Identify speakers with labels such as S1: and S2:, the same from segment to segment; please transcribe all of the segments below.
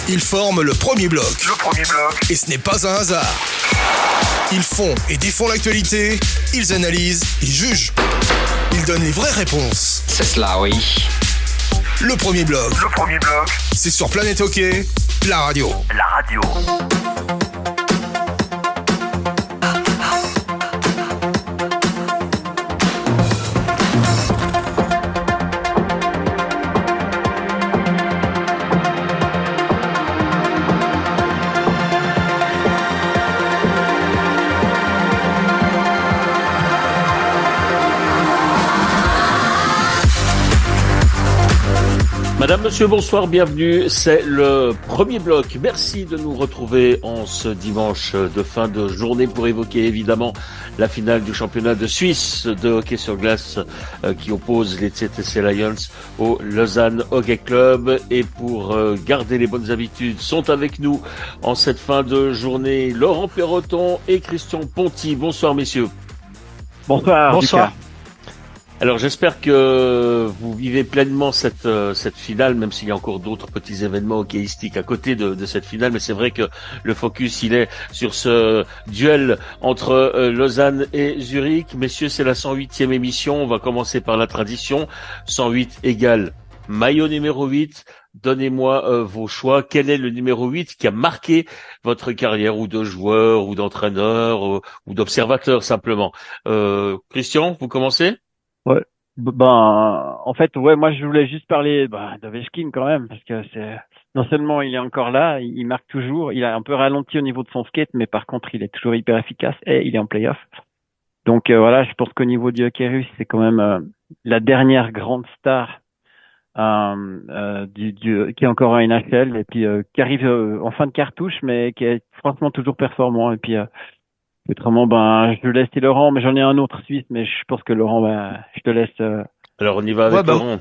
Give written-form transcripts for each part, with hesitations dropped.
S1: Ils forment le premier bloc.
S2: Le premier bloc.
S1: Et ce n'est pas un hasard. Ils font et défont l'actualité, ils analysent, ils jugent. Ils donnent les vraies réponses.
S3: C'est cela, oui.
S1: Le premier bloc.
S2: Le premier bloc.
S1: C'est sur Planète Hockey, la radio.
S2: La radio.
S4: Madame, monsieur, bonsoir, bienvenue. C'est le premier bloc. Merci de nous retrouver en ce dimanche de fin de journée pour évoquer évidemment la finale du championnat de Suisse de hockey sur glace qui oppose les TTC Lions au Lausanne Hockey Club. Et pour garder les bonnes habitudes, sont avec nous en cette fin de journée Laurent Perroton et Christian Ponty. Bonsoir, messieurs.
S5: Bonsoir.
S4: Bonsoir. Alors j'espère que vous vivez pleinement cette finale, même s'il y a encore d'autres petits événements hockeystiques à côté de cette finale, mais c'est vrai que le focus il est sur ce duel entre Lausanne et Zurich. Messieurs, c'est la 108e émission, on va commencer par la tradition. 108 égale maillot numéro 8. Donnez-moi vos choix. Quel est le numéro 8 qui a marqué votre carrière, ou de joueur, ou d'entraîneur, ou d'observateur simplement? Christian, vous commencez?
S5: Ouais. En fait, moi je voulais juste parler d'Ovechkin quand même, parce que c'est non seulement il est encore là, il marque toujours, il a un peu ralenti au niveau de son skate, mais par contre il est toujours hyper efficace et il est en playoff. Donc voilà, je pense qu'au niveau du hockey russe, c'est quand même la dernière grande star qui est encore à NHL et puis qui arrive en fin de cartouche, mais qui est franchement toujours performant. Et puis autrement, je laisse Laurent, mais j'en ai un autre Suisse, mais je pense que Laurent, je te laisse.
S4: Alors on y va avec Laurent.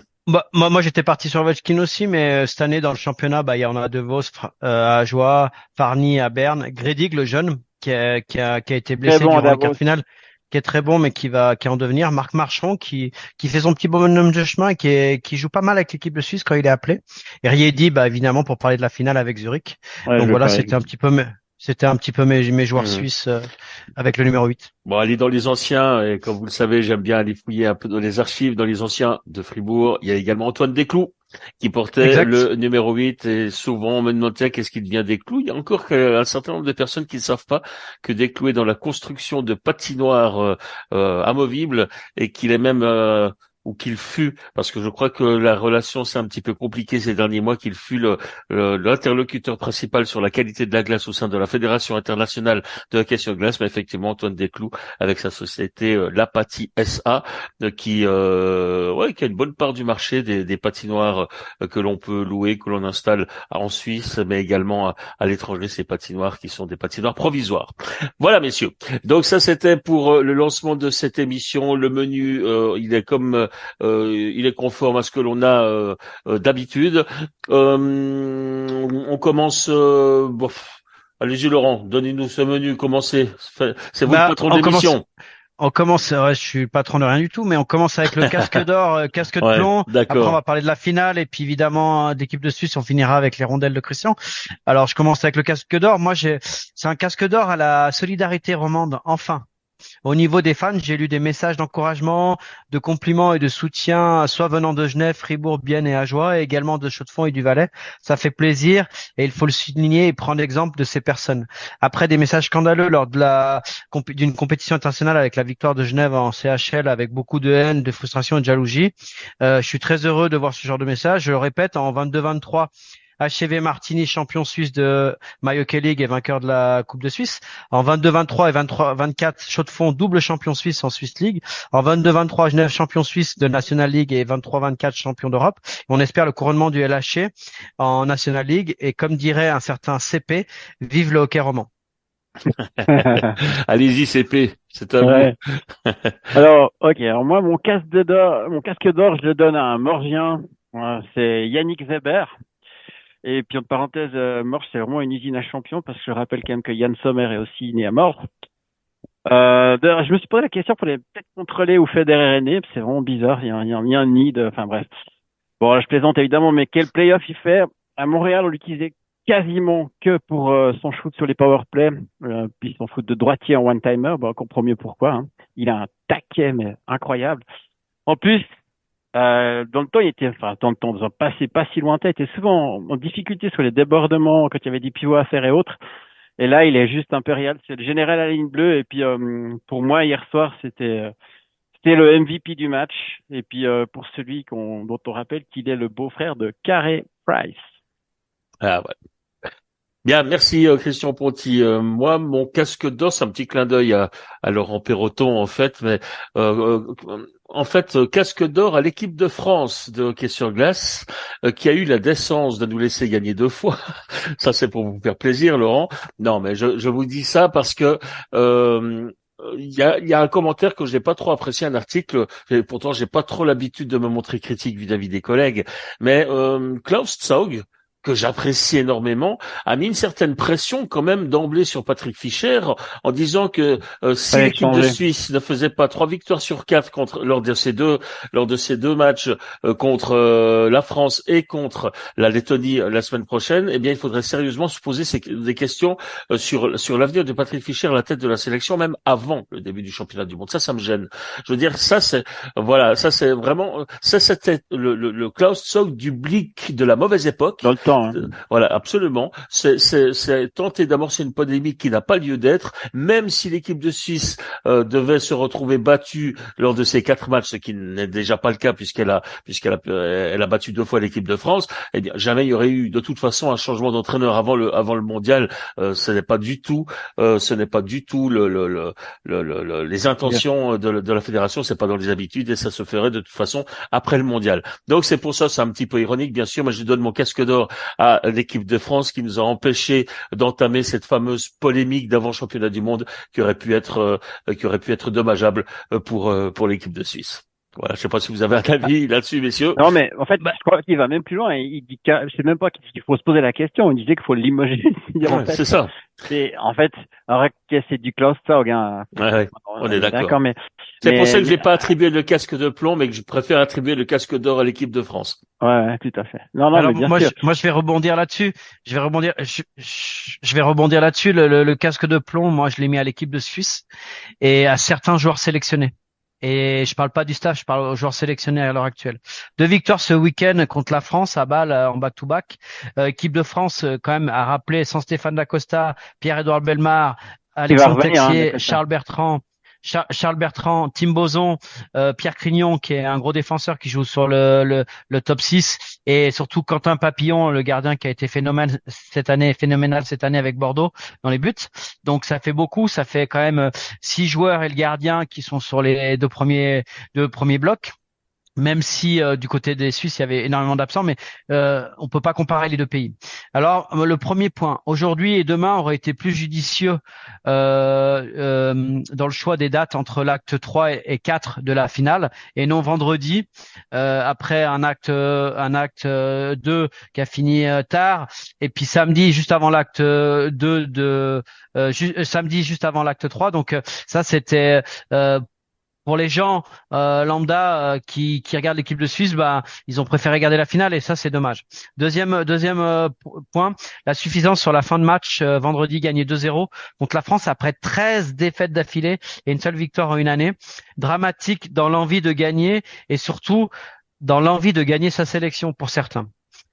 S6: Moi j'étais parti sur Ovechkin aussi, mais cette année dans le championnat, il y en a De Vos à Ajoie, Farny à Berne, Gredig le jeune qui a été blessé durant la quart finale, qui est très bon, mais qui est en devenir. Marc Marchand qui fait son petit bonhomme de chemin et qui joue pas mal avec l'équipe de Suisse quand il est appelé. Et Riedi, évidemment pour parler de la finale avec Zurich. Ouais, donc voilà, c'était un petit peu mes joueurs suisses avec le numéro 8.
S4: Bon, aller dans les anciens, et comme vous le savez, j'aime bien aller fouiller un peu dans les archives, dans les anciens de Fribourg. Il y a également Antoine Desclous qui portait le numéro 8, et souvent on me demandait qu'est-ce qui devient Desclous. Il y a encore un certain nombre de personnes qui ne savent pas que Desclous est dans la construction de patinoires amovibles, et qu'il est même ou qu'il fut, parce que je crois que la relation s'est un petit peu compliquée ces derniers mois, qu'il fut l'interlocuteur principal sur la qualité de la glace au sein de la Fédération internationale de hockey sur glace. Mais effectivement, Antoine Desclous, avec sa société l'Apathie SA, qui a une bonne part du marché des patinoires que l'on peut louer, que l'on installe en Suisse, mais également à l'étranger, ces patinoires qui sont des patinoires provisoires. Voilà, messieurs. Donc ça, c'était pour le lancement de cette émission. Le menu, il est comme il est conforme à ce que l'on a d'habitude. On commence. Allez-y Laurent, donnez-nous ce menu. Commencez. C'est vous le patron de l'émission.
S6: On commence, je suis patron de rien du tout, mais on commence avec le casque d'or, casque de plomb.
S4: D'accord.
S6: Après, on va parler de la finale, et puis évidemment d'équipe de Suisse, on finira avec les rondelles de Christian. Alors, je commence avec le casque d'or. Moi, c'est un casque d'or à la solidarité romande. Enfin. Au niveau des fans, j'ai lu des messages d'encouragement, de compliments et de soutien, soit venant de Genève, Fribourg, Bienne et Ajoie, et également de Chaux-de-Fonds et du Valais. Ça fait plaisir, et il faut le souligner et prendre l'exemple de ces personnes. Après des messages scandaleux lors d'une compétition internationale avec la victoire de Genève en CHL, avec beaucoup de haine, de frustration et de jalousie, je suis très heureux de voir ce genre de message. Je le répète, en 22-23, HCV Martigny, champion suisse de My Hockey League et vainqueur de la Coupe de Suisse. En 22-23 et 23-24, Chaux-de-Fonds, double champion suisse en Swiss League. En 22-23, Genève, champion suisse de National League, et 23-24, champion d'Europe. On espère le couronnement du LHC en National League, et comme dirait un certain CP, vive le hockey roman.
S4: Allez-y CP, c'est à vous.
S5: Alors, alors moi, mon casque d'or, je le donne à un Morgien. C'est Yannick Weber. Et puis, en parenthèse, Morges, c'est vraiment une usine à champions, parce que je rappelle quand même que Yann Sommer est aussi né à Morges. D'ailleurs, je me suis posé la question pour les peut-être contrôler où Federer est né, c'est vraiment bizarre, il y a un nid enfin bref. Bon, là, je plaisante évidemment, mais quel playoff il fait? À Montréal, on l'utilisait quasiment que pour son shoot sur les power play, puis son shoot de droitier en one-timer. On comprend mieux pourquoi. Hein. Il a un taquet mais incroyable. En plus, dans le temps, passé pas si lointain, il était souvent en difficulté sur les débordements quand il y avait des pivots à faire et autres. Et là, il est juste impérial. C'est le général à la ligne bleue. Et puis, pour moi, hier soir, c'était le MVP du match. Et puis, pour celui dont on rappelle qu'il est le beau-frère de Carey Price.
S4: Ah ouais. Bien, merci Christian Ponty. Moi, mon casque d'or, c'est un petit clin d'œil à Laurent Perroton en fait, mais casque d'or à l'équipe de France de hockey sur glace, qui a eu la décence de nous laisser gagner 2 fois. Ça, c'est pour vous faire plaisir, Laurent. Non, mais je vous dis ça parce que il y a un commentaire que j'ai pas trop apprécié, un article, et pourtant j'ai pas trop l'habitude de me montrer critique vis-à-vis des collègues, mais Klaus Zaug, que j'apprécie énormément, a mis une certaine pression quand même d'emblée sur Patrick Fischer en disant que si l'équipe de Suisse ne faisait pas 3 victoires sur 4 lors de ces deux matchs contre la France et contre la Lettonie la semaine prochaine, eh bien il faudrait sérieusement se poser des questions sur l'avenir de Patrick Fischer à la tête de la sélection, même avant le début du championnat du monde. Ça me gêne. Je veux dire, c'était le Klaus Zaug du Blick de la mauvaise époque.
S5: Dans le temps. Hein.
S4: Voilà, absolument. C'est tenter d'amorcer une polémique qui n'a pas lieu d'être, même si l'équipe de Suisse devait se retrouver battue lors de ces 4 matchs, ce qui n'est déjà pas le cas puisqu'elle a battu 2 fois l'équipe de France. Eh bien, jamais il y aurait eu de toute façon un changement d'entraîneur avant le mondial. Ce n'est pas du tout les intentions de la fédération. C'est pas dans les habitudes et ça se ferait de toute façon après le mondial. Donc c'est pour ça, c'est un petit peu ironique, bien sûr. Moi, je donne mon casque d'or à l'équipe de France qui nous a empêché d'entamer cette fameuse polémique d'avant championnat du monde qui aurait pu être dommageable pour l'équipe de Suisse. Voilà, je sais pas si vous avez un avis là-dessus, messieurs.
S5: Non, mais en fait, je crois qu'il va même plus loin. Il dit je sais même pas qu'il faut se poser la question. Il disait qu'il faut limoger.
S4: C'est ça.
S5: Alors c'est du Klaus Zaug. Hein.
S4: Ouais, on est d'accord. C'est pour ça que je n'ai pas attribué le casque de plomb, mais que je préfère attribuer le casque d'or à l'équipe de France.
S5: Ouais, tout à fait. Non,
S6: alors,
S5: mais bien sûr.
S6: Moi, je vais rebondir là-dessus. Je vais rebondir là-dessus. Le casque de plomb, moi, je l'ai mis à l'équipe de Suisse et à certains joueurs sélectionnés. Et je parle pas du staff, je parle aux joueurs sélectionnés à l'heure actuelle. 2 victoires ce week-end contre la France à Bâle en back-to-back. Équipe de France quand même a rappelé sans Stéphane Dacosta, Pierre-Edouard Bellemare, Alexandre Texier, Charles Bertrand, Tim Boson, Pierre Crignon qui est un gros défenseur qui joue sur le top 6 et surtout Quentin Papillon, le gardien qui a été phénoménal cette année avec Bordeaux dans les buts. Donc ça fait beaucoup, ça fait quand même 6 joueurs et le gardien qui sont sur les deux premiers blocs. Même si du côté des Suisses, il y avait énormément d'absents, mais on peut pas comparer les 2 pays. Alors, le premier point, aujourd'hui et demain aurait été plus judicieux dans le choix des dates entre l'acte 3 et 4 de la finale, et non vendredi, après un acte 2 qui a fini tard, et puis samedi juste avant l'acte 2 samedi juste avant l'acte 3. Donc ça, c'était pour les gens lambda qui regardent l'équipe de Suisse, ils ont préféré regarder la finale et ça c'est dommage. Deuxième point, la suffisance sur la fin de match vendredi gagné 2-0 contre la France après 13 défaites d'affilée et une seule victoire en une année. Dramatique dans l'envie de gagner et surtout dans l'envie de gagner sa sélection pour certains.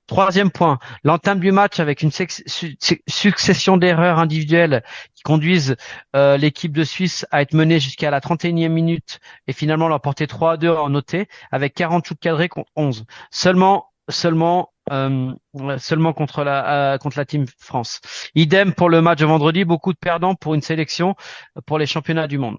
S6: Troisième point, l'entame du match avec une succession d'erreurs individuelles qui conduisent l'équipe de Suisse à être menée jusqu'à la 31e minute et finalement l'emporter 3-2 en OT avec 40 shoots cadrés contre 11. Seulement contre la team France. Idem pour le match de vendredi, beaucoup de perdants pour une sélection pour les championnats du monde.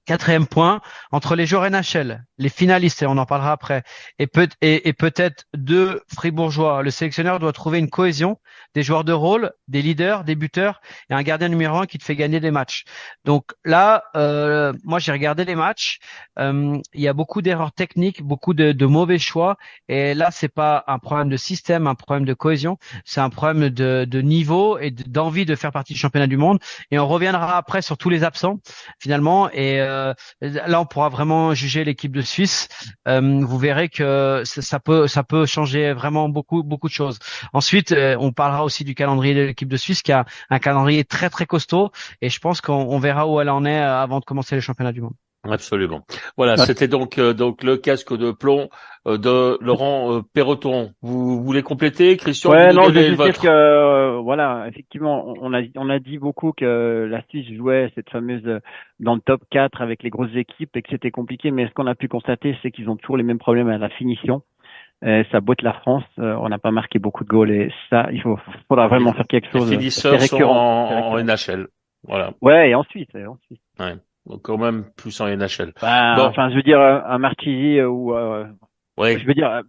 S6: Quatrième point, entre les joueurs NHL, les finalistes, et on en parlera après, et peut-être 2 fribourgeois, le sélectionneur doit trouver une cohésion des joueurs de rôle, des leaders, des buteurs, et un gardien numéro 1 qui te fait gagner des matchs. Donc là, moi j'ai regardé les matchs, il y a beaucoup d'erreurs techniques, beaucoup de mauvais choix, et là c'est pas un problème de système, un problème de cohésion, c'est un problème de niveau et d'envie de faire partie du championnat du monde, et on reviendra après sur tous les absents, finalement, et là on pourra vraiment juger l'équipe de Suisse. Vous verrez que ça peut changer vraiment beaucoup de choses. Ensuite, on parlera aussi du calendrier de l'équipe de Suisse qui a un calendrier très très costaud et je pense qu'on verra où elle en est avant de commencer les championnats du monde.
S4: Absolument. Voilà,
S5: Ouais.
S4: c'était donc le casque de plomb de Laurent Perroton. Vous voulez compléter, Christian? Vous
S5: Ouais,
S4: nous
S5: non, je
S4: donnez
S5: vais
S4: le
S5: juste dire
S4: vôtre.
S5: que voilà, effectivement, on a dit beaucoup que la Suisse jouait cette fameuse dans le top 4 avec les grosses équipes et que c'était compliqué, mais ce qu'on a pu constater, c'est qu'ils ont toujours les mêmes problèmes à la finition. Ça botte la France, on n'a pas marqué beaucoup de goals et ça, faudra
S4: Les,
S5: vraiment faire quelque
S4: les
S5: chose. C'est
S4: finisseurs sont
S5: récurrent, c'est
S4: en
S5: récurrent.
S4: NHL. Voilà.
S5: Ouais, et ensuite.
S4: Ouais. Donc quand même plus en NHL.
S5: Ben,
S4: Bon.
S5: enfin, je veux dire un Marchisi ou
S4: Oui.
S5: je veux dire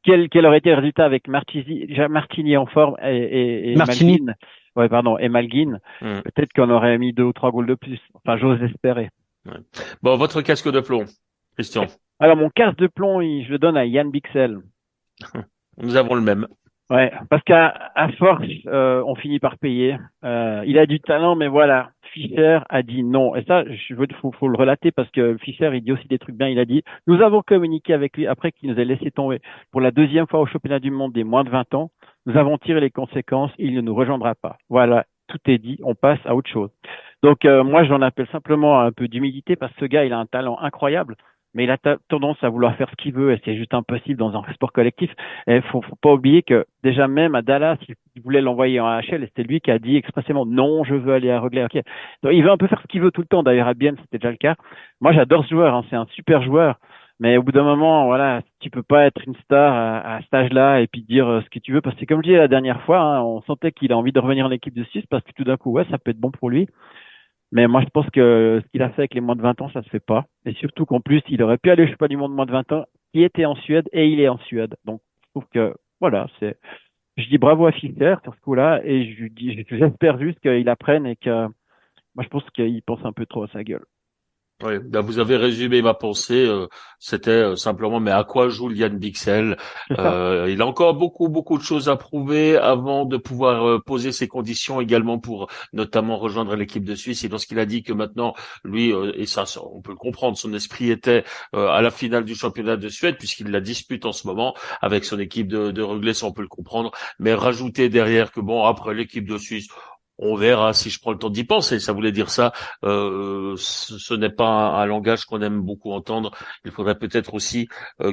S5: quel aurait été le résultat avec Marchisi, déjà Martini en forme et
S6: Martini.
S5: Malguin. Ouais, pardon, et Malguin.
S4: Hmm.
S5: Peut-être qu'on aurait mis 2 ou 3 goals de plus. Enfin, j'ose espérer.
S4: Ouais. Bon, votre casque de plomb, Christian.
S5: Alors, mon casque de plomb, je le donne à Yann Bixel.
S4: Nous avons le même.
S5: Ouais, parce qu'à force, on finit par payer. Il a du talent, mais voilà, Fischer a dit non. Et ça, faut le relater parce que Fischer, il dit aussi des trucs bien. Il a dit, nous avons communiqué avec lui après qu'il nous ait laissé tomber pour la deuxième fois au championnat du monde des moins de 20 ans. Nous avons tiré les conséquences. Il ne nous rejoindra pas. Voilà, tout est dit. On passe à autre chose. Donc, moi, j'en appelle simplement un peu d'humilité parce que ce gars, il a un talent incroyable. Mais il a tendance à vouloir faire ce qu'il veut et c'est juste impossible dans un sport collectif. Et faut pas oublier que déjà même à Dallas, il voulait l'envoyer en AHL et c'était lui qui a dit expressément non, je veux aller à Rugby. Okay. Donc, il veut un peu faire ce qu'il veut tout le temps. D'ailleurs à Bienne, c'était déjà le cas. Moi, j'adore ce joueur, hein, c'est un super joueur. Mais au bout d'un moment, voilà, tu peux pas être une star à cet âge-là et puis dire ce que tu veux parce que comme je disais la dernière fois, hein, on sentait qu'il a envie de revenir en équipe de Suisse parce que tout d'un coup, ouais, ça peut être bon pour lui. Mais moi, je pense que ce qu'il a fait avec les moins de 20 ans, ça se fait pas. Et surtout qu'en plus, il aurait pu aller au championnat du monde moins de 20 ans, qui était en Suède et il est en Suède. Donc, je trouve que, voilà, je dis bravo à Fischer sur ce coup-là et j'espère juste qu'il apprenne et que, moi, je pense qu'il pense un peu trop à sa gueule.
S4: Oui, ben vous avez résumé ma pensée. C'était simplement, mais à quoi joue Lian Bixel?
S5: C'est ça.
S4: Il a encore beaucoup de choses à prouver avant de pouvoir poser ses conditions également pour notamment rejoindre l'équipe de Suisse. Et lorsqu'il a dit que maintenant, lui, et ça, on peut le comprendre, son esprit était à la finale du championnat de Suède puisqu'il la dispute en ce moment avec son équipe de Rugby, ça on peut le comprendre. Mais rajouter derrière que bon, après l'équipe de Suisse. On verra si je prends le temps d'y penser. Ça voulait dire ça. Ce n'est pas un langage qu'on aime beaucoup entendre. Il faudrait peut-être aussi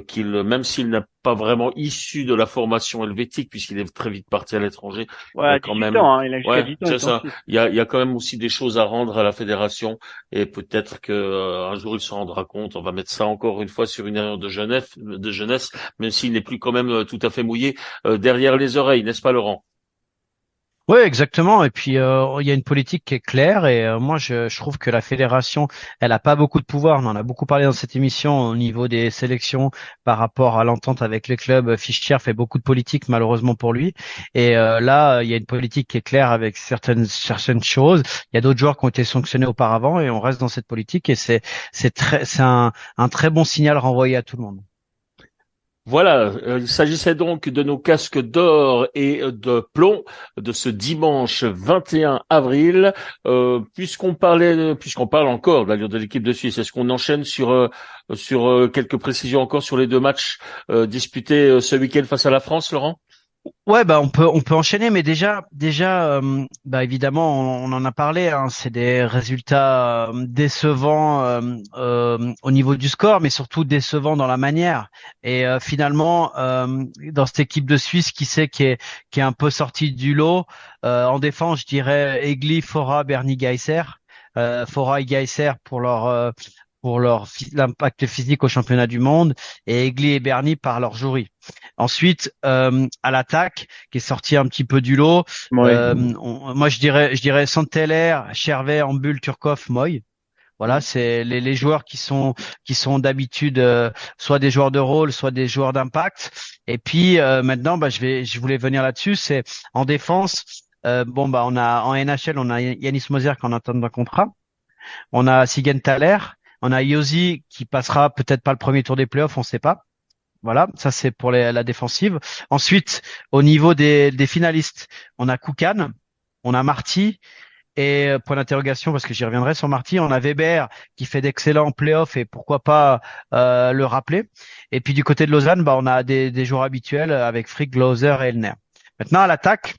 S4: qu'il, même s'il n'est pas vraiment issu de la formation helvétique, puisqu'il est très vite parti à l'étranger, il y
S5: Ouais,
S4: a
S5: à
S4: quand
S5: 18
S4: même,
S5: ans, hein, il a jusqu'à
S4: ouais,
S5: 18 ans, il
S4: c'est
S5: est en
S4: ça.
S5: Suisse.
S4: Il y a quand même aussi des choses à rendre à la fédération, et peut-être que un jour il se rendra compte. On va mettre ça encore une fois sur une erreur de jeunesse, même s'il n'est plus quand même tout à fait mouillé derrière les oreilles, n'est-ce pas, Laurent?
S6: Oui, exactement. Et puis il y a une politique qui est claire et moi je trouve que la fédération, elle a pas beaucoup de pouvoir. On en a beaucoup parlé dans cette émission au niveau des sélections par rapport à l'entente avec les clubs. Fischer fait beaucoup de politique malheureusement pour lui. Et là, il y a une politique qui est claire avec certaines choses. Il y a d'autres joueurs qui ont été sanctionnés auparavant et on reste dans cette politique et c'est un très bon signal renvoyé à tout le monde.
S4: Voilà, il s'agissait donc de nos casques d'or et de plomb de ce dimanche 21 avril. Puisqu'on parle encore d'ailleurs de l'équipe de Suisse, est-ce qu'on enchaîne sur quelques précisions encore sur les deux matchs disputés ce week-end face à la France, Laurent?
S6: Ouais, bah on peut enchaîner, mais déjà, bah évidemment, on en a parlé. Hein, c'est des résultats décevants au niveau du score, mais surtout décevants dans la manière. Et finalement, dans cette équipe de Suisse, qui est un peu sortie du lot en défense, je dirais Egli, Fora, Bernie Geiser. Fora et Geiser pour leur l'impact physique au championnat du monde et Egli et Bernie par leur jouerie. Ensuite, à l'attaque, qui est sorti un petit peu du lot,
S5: Ouais.
S6: moi je dirais Santeller, Chervet, Ambul, Turkov, Moy. Voilà, c'est les joueurs qui sont d'habitude soit des joueurs de rôle, soit des joueurs d'impact. Et puis maintenant, bah je voulais venir là-dessus, c'est en défense. Bon bah on a en NHL, on a Yanis Moser qui est en attente d'un contrat. On a Sigenthaler, on a Yosi qui passera peut-être pas le premier tour des playoffs, on sait pas. Voilà, ça c'est pour la défensive. Ensuite, au niveau des finalistes, on a Koukan, on a Marty Et point d'interrogation, parce que j'y reviendrai sur Marty, on a Weber qui fait d'excellents playoffs et pourquoi pas le rappeler. Et puis du côté de Lausanne, on a des joueurs habituels avec Frick, Glauser et Elner. Maintenant à l'attaque,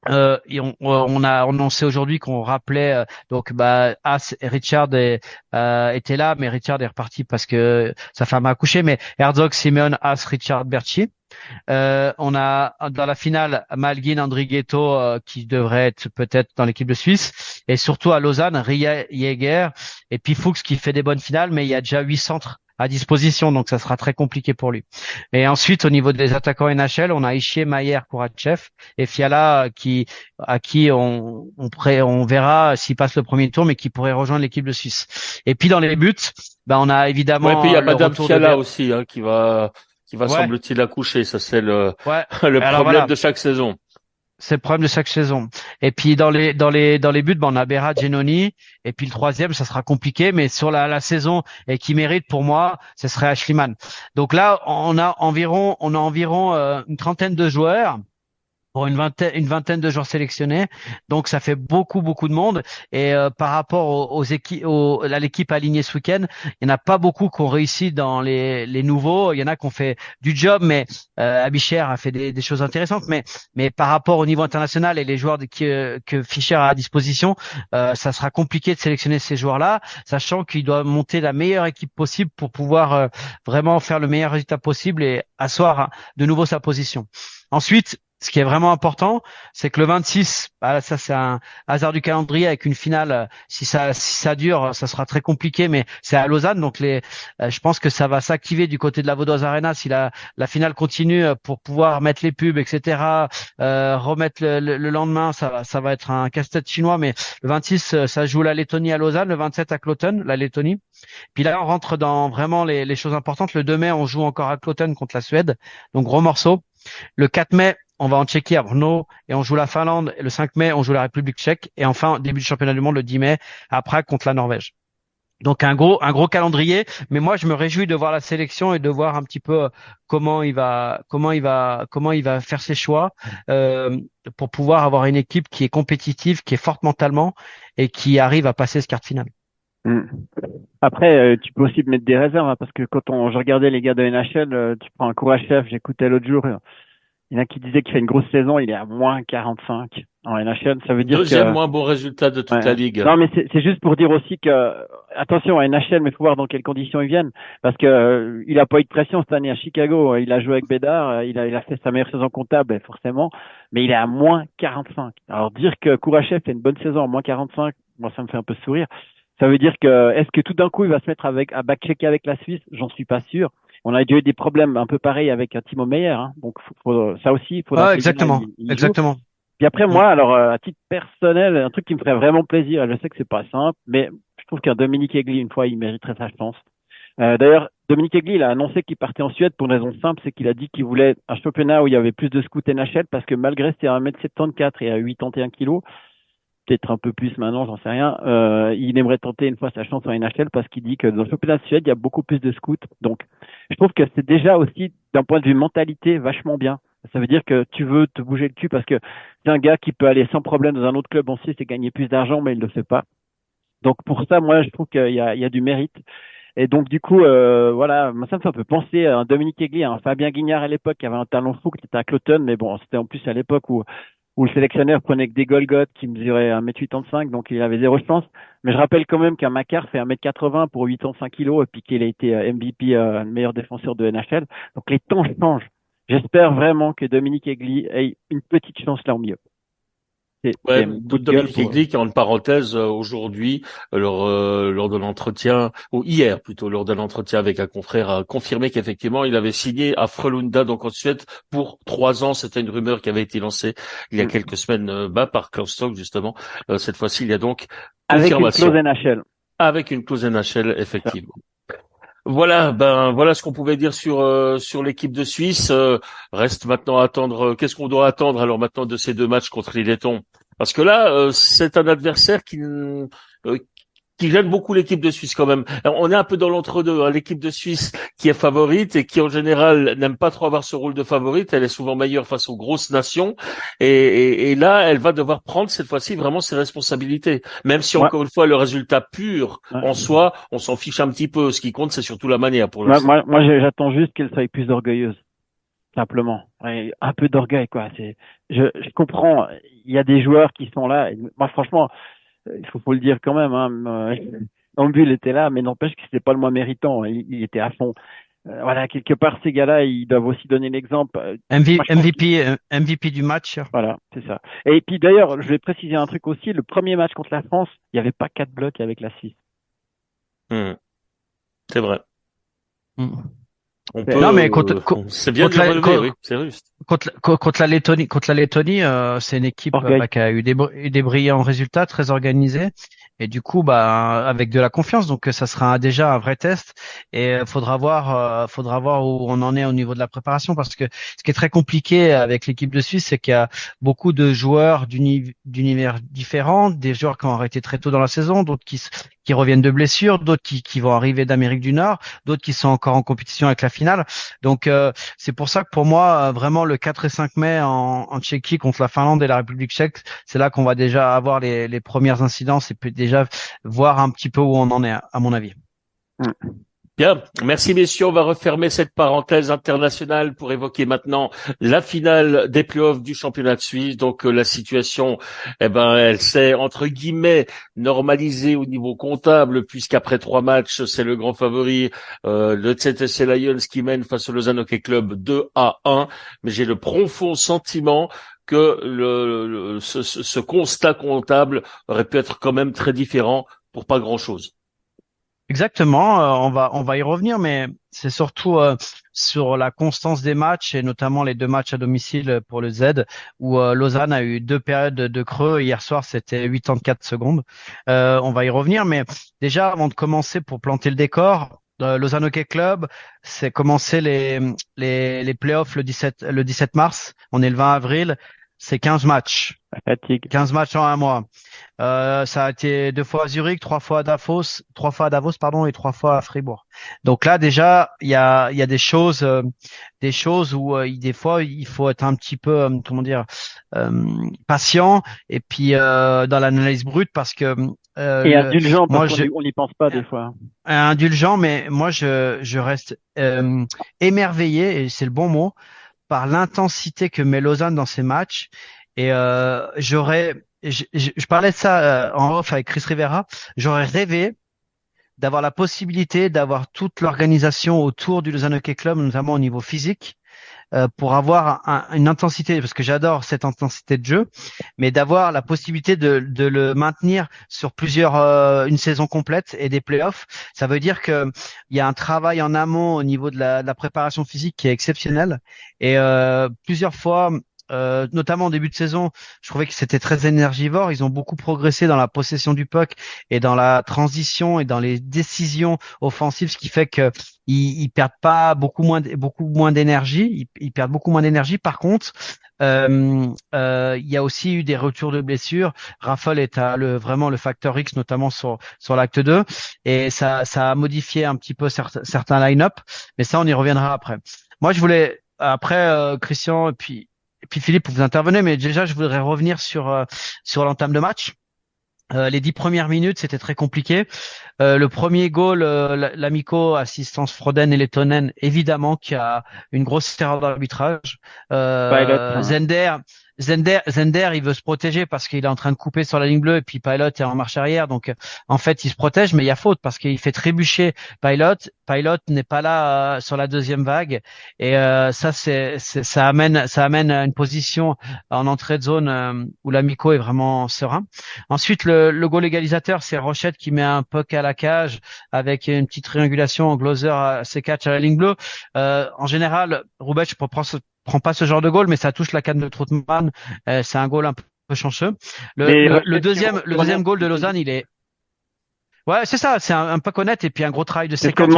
S6: on a annoncé aujourd'hui qu'on rappelait As et Richard étaient là, mais Richard est reparti parce que sa femme a accouché. Mais Herzog, Simeon, As, Richard, Berchi. On a dans la finale Malguin, Andrighetto qui devrait être peut-être dans l'équipe de Suisse, et surtout à Lausanne, Ria Jäger et puis Fuchs qui fait des bonnes finales, mais il y a déjà 8 centres à disposition, donc ça sera très compliqué pour lui. Et ensuite, au niveau des attaquants NHL, on a Ischier, Mayer, Kourachev et Fiala à qui on verra s'il passe le premier tour, mais qui pourrait rejoindre l'équipe de Suisse. Et puis dans les buts, on a évidemment
S4: et puis il y a
S6: le
S4: Madame
S6: retour
S4: Fiala aussi, qui va semble-t-il accoucher. Ça c'est le le
S6: Alors,
S4: problème de chaque saison.
S6: C'est le problème de chaque saison. Et puis dans les buts, on a Berra, Genoni, et puis le troisième, ça sera compliqué, mais sur la saison et qui mérite pour moi, ce serait Ashliman. Donc là, on a environ une trentaine de joueurs pour une vingtaine de joueurs sélectionnés. Donc ça fait beaucoup de monde. Et par rapport aux équipes, à l'équipe alignée ce week-end, il n'y en a pas beaucoup qui ont réussi dans les nouveaux. Il y en a qui ont fait du job, mais Abicher a fait des choses intéressantes. Mais par rapport au niveau international et les joueurs que Fischer a à disposition, ça sera compliqué de sélectionner ces joueurs-là, sachant qu'il doit monter la meilleure équipe possible pour pouvoir vraiment faire le meilleur résultat possible et asseoir de nouveau sa position. Ensuite, ce qui est vraiment important, c'est que le 26, ça c'est un hasard du calendrier avec une finale. Si ça dure, ça sera très compliqué, mais c'est à Lausanne, donc je pense que ça va s'activer du côté de la Vaudoise Arena si la finale continue pour pouvoir mettre les pubs, etc. Remettre le lendemain, ça va être un casse-tête chinois, mais le 26, ça joue la Lettonie à Lausanne, le 27 à Cloton, la Lettonie. Puis là, on rentre dans vraiment les choses importantes. Le 2 mai, on joue encore à Cloton contre la Suède, donc gros morceau. Le 4 mai, on va en Tchéquie à Brno et on joue la Finlande. Et le 5 mai, on joue la République tchèque. Et enfin, début du championnat du monde le 10 mai à Prague contre la Norvège. Donc un gros calendrier. Mais moi, je me réjouis de voir la sélection et de voir un petit peu comment il va faire ses choix pour pouvoir avoir une équipe qui est compétitive, qui est forte mentalement et qui arrive à passer ce quart de finale.
S5: Après, tu peux aussi mettre des réserves, parce que quand je regardais les gars de NHL, tu prends un Kourachev, j'écoutais l'autre jour, il y en a qui disaient qu'il fait une grosse saison, il est à moins 45 en NHL, ça veut dire
S4: Deuxième moins bon résultat de toute la ligue.
S5: Non, mais c'est juste pour dire aussi que, attention à NHL, mais faut voir dans quelles conditions ils viennent, parce que il a pas eu de pression cette année à Chicago, il a joué avec Bédard, il a fait sa meilleure saison comptable, forcément, mais il est à moins 45. Alors dire que Kourachev fait une bonne saison à moins 45, moi ça me fait un peu sourire. Ça veut dire que, est-ce que tout d'un coup il va se mettre à backchecker avec la Suisse? J'en suis pas sûr. On a déjà eu des problèmes un peu pareils avec Timo Meyer, donc ça aussi, il faudra.
S6: Exactement.
S5: Puis après, moi, alors à titre personnel, un truc qui me ferait vraiment plaisir, et je sais que c'est pas simple, mais je trouve qu'un Dominique Egli, une fois, il mériterait sa chance. D'ailleurs, Dominique Egli, il a annoncé qu'il partait en Suède pour une raison simple, c'est qu'il a dit qu'il voulait un championnat où il y avait plus de scouts NHL, parce que malgré c'était à 1m74 et à 81 kg, peut-être un peu plus maintenant, j'en sais rien. Il aimerait tenter une fois sa chance en NHL parce qu'il dit que dans le championnat de Suède, il y a beaucoup plus de scouts. Donc, je trouve que c'est déjà aussi, d'un point de vue mentalité, vachement bien. Ça veut dire que tu veux te bouger le cul parce que c'est un gars qui peut aller sans problème dans un autre club en Suisse et gagner plus d'argent, mais il ne le fait pas. Donc, pour ça, moi, je trouve qu'il y a du mérite. Et donc, du coup, voilà, moi, ça me fait un peu penser à un Dominique Egli, à un Fabien Guignard à l'époque qui avait un talent fou, qui était à Cloton, mais bon, c'était en plus à l'époque où le sélectionneur prenait que des Golgoth qui mesuraient 1m85, donc il avait zéro chance. Mais je rappelle quand même qu'un Makar fait 1m80 pour 85 kg, et puis qu'il a été MVP, meilleur défenseur de NHL. Donc les temps changent. J'espère vraiment que Dominique Egli ait une petite chance là au milieu.
S4: Dominique Egli qui, en parenthèse, aujourd'hui, lors de l'entretien, ou hier plutôt, lors de l'entretien avec un confrère, a confirmé qu'effectivement, il avait signé à Frölunda, donc en Suède, pour 3 ans. C'était une rumeur qui avait été lancée il y a quelques semaines par Klaus Stock, justement. Cette fois-ci, il y a donc confirmation.
S5: Avec une clause NHL.
S4: Avec une clause NHL, effectivement. Voilà, voilà ce qu'on pouvait dire sur l'équipe de Suisse. Reste maintenant à attendre. Qu'est-ce qu'on doit attendre alors maintenant de ces 2 matchs contre les Lettons? Parce que là, c'est un adversaire qui gêne beaucoup l'équipe de Suisse quand même. Alors, on est un peu dans l'entre-deux. L'équipe de Suisse qui est favorite et qui en général n'aime pas trop avoir ce rôle de favorite. Elle est souvent meilleure face aux grosses nations et là, elle va devoir prendre cette fois-ci vraiment ses responsabilités. Même si encore une fois, le résultat pur en soi, on s'en fiche un petit peu. Ce qui compte, c'est surtout la manière pour l'instant.
S5: Moi, j'attends juste qu'elle soit plus orgueilleuse. Simplement. Ouais, un peu d'orgueil, quoi. Je comprends. Il y a des joueurs qui sont là. Et moi, franchement, il faut le dire quand même, hein. Ambul était là, mais n'empêche que c'était pas le moins méritant. Il était à fond. Voilà, quelque part, ces gars-là, ils doivent aussi donner l'exemple.
S6: MVP du match.
S5: Voilà, c'est ça. Et puis d'ailleurs, je vais préciser un truc aussi. Le premier match contre la France, il n'y avait pas 4 blocs avec la 6.
S4: C'est vrai.
S6: On peut, non, mais
S4: c'est bien de le relever, oui, c'est juste.
S6: Contre la Lettonie, c'est une équipe qui a eu des brillants résultats, très organisée, et du coup, avec de la confiance. Donc, ça sera déjà un vrai test, et faudra voir où on en est au niveau de la préparation, parce que ce qui est très compliqué avec l'équipe de Suisse, c'est qu'il y a beaucoup de joueurs d'univers différents, des joueurs qui ont arrêté très tôt dans la saison, d'autres qui reviennent de blessures, d'autres qui vont arriver d'Amérique du Nord, d'autres qui sont encore en compétition avec la finale. Donc c'est pour ça que pour moi vraiment le 4 et 5 mai en Tchéquie contre la Finlande et la République tchèque, c'est là qu'on va déjà avoir les premières incidences et peut déjà voir un petit peu où on en est à mon avis.
S4: Bien, merci messieurs, on va refermer cette parenthèse internationale pour évoquer maintenant la finale des playoffs du championnat de Suisse. Donc la situation, elle s'est entre guillemets normalisée au niveau comptable, puisqu'après 3 matchs, c'est le grand favori, le ZSC Lions qui mène face au Lausanne Hockey Club 2-1. Mais j'ai le profond sentiment que ce constat comptable aurait pu être quand même très différent pour pas grand-chose.
S6: Exactement, on va y revenir, mais c'est surtout sur la constance des matchs et notamment les 2 matchs à domicile pour le Z où Lausanne a eu 2 périodes de creux. Hier soir, c'était 84 secondes. On va y revenir, mais déjà avant de commencer pour planter le décor, Lausanne Hockey Club, c'est commencé les playoffs le 17 mars. On est le 20 avril. C'est 15 matchs. 15 matchs en un mois. Ça a été 2 fois à Zurich, 3 fois à Davos, et 3 fois à Fribourg. Donc là, déjà, il y a des choses où des fois il faut être un petit peu, patient et puis dans l'analyse brute parce que
S5: et indulgent parce qu'on n'y pense pas des fois.
S6: Indulgent, mais moi je reste émerveillé et c'est le bon mot par l'intensité que met Lausanne dans ses matchs. Et je parlais de ça en off avec Chris Rivera. J'aurais rêvé d'avoir la possibilité d'avoir toute l'organisation autour du Lausanne Hockey Club, notamment au niveau physique, pour avoir une intensité, parce que j'adore cette intensité de jeu, mais d'avoir la possibilité de le maintenir sur une saison complète et des playoffs. Ça veut dire que il y a un travail en amont au niveau de la préparation physique qui est exceptionnel. Et plusieurs fois, notamment en début de saison, je trouvais que c'était très énergivore. Ils ont beaucoup progressé dans la possession du puck et dans la transition et dans les décisions offensives, ce qui fait que ils perdent pas beaucoup moins d'énergie. Ils perdent beaucoup moins d'énergie. Par contre, il y a aussi eu des retours de blessures. Raffle est vraiment le facteur X, notamment sur l'acte 2, et ça a modifié un petit peu certains line-up. Mais ça, on y reviendra après. Moi, je voulais après Christian et puis Philippe, vous intervenez, mais déjà je voudrais revenir sur l'entame de match. Les 10 premières minutes, c'était très compliqué. Le premier goal, l'Amico, assistance Froden et Lettonen, évidemment, qui a une grosse erreur d'arbitrage. Zender, il veut se protéger parce qu'il est en train de couper sur la ligne bleue et puis Pilot est en marche arrière. Donc, en fait, il se protège, mais il y a faute parce qu'il fait trébucher Pilot. Pilot n'est pas là sur la deuxième vague. Et ça amène à une position en entrée de zone où l'Amico est vraiment serein. Ensuite, le goal égalisateur, c'est Rochette qui met un puck à la cage avec une petite triangulation en Gloser à ses catch à la ligne bleue. En général, Roubaix prend pas ce genre de goal, mais ça touche la canne de Troutman. C'est un goal un peu chanceux. Le deuxième goal de Lausanne, il est... Ouais, c'est ça, c'est un puck honnête et puis un gros travail de séquence.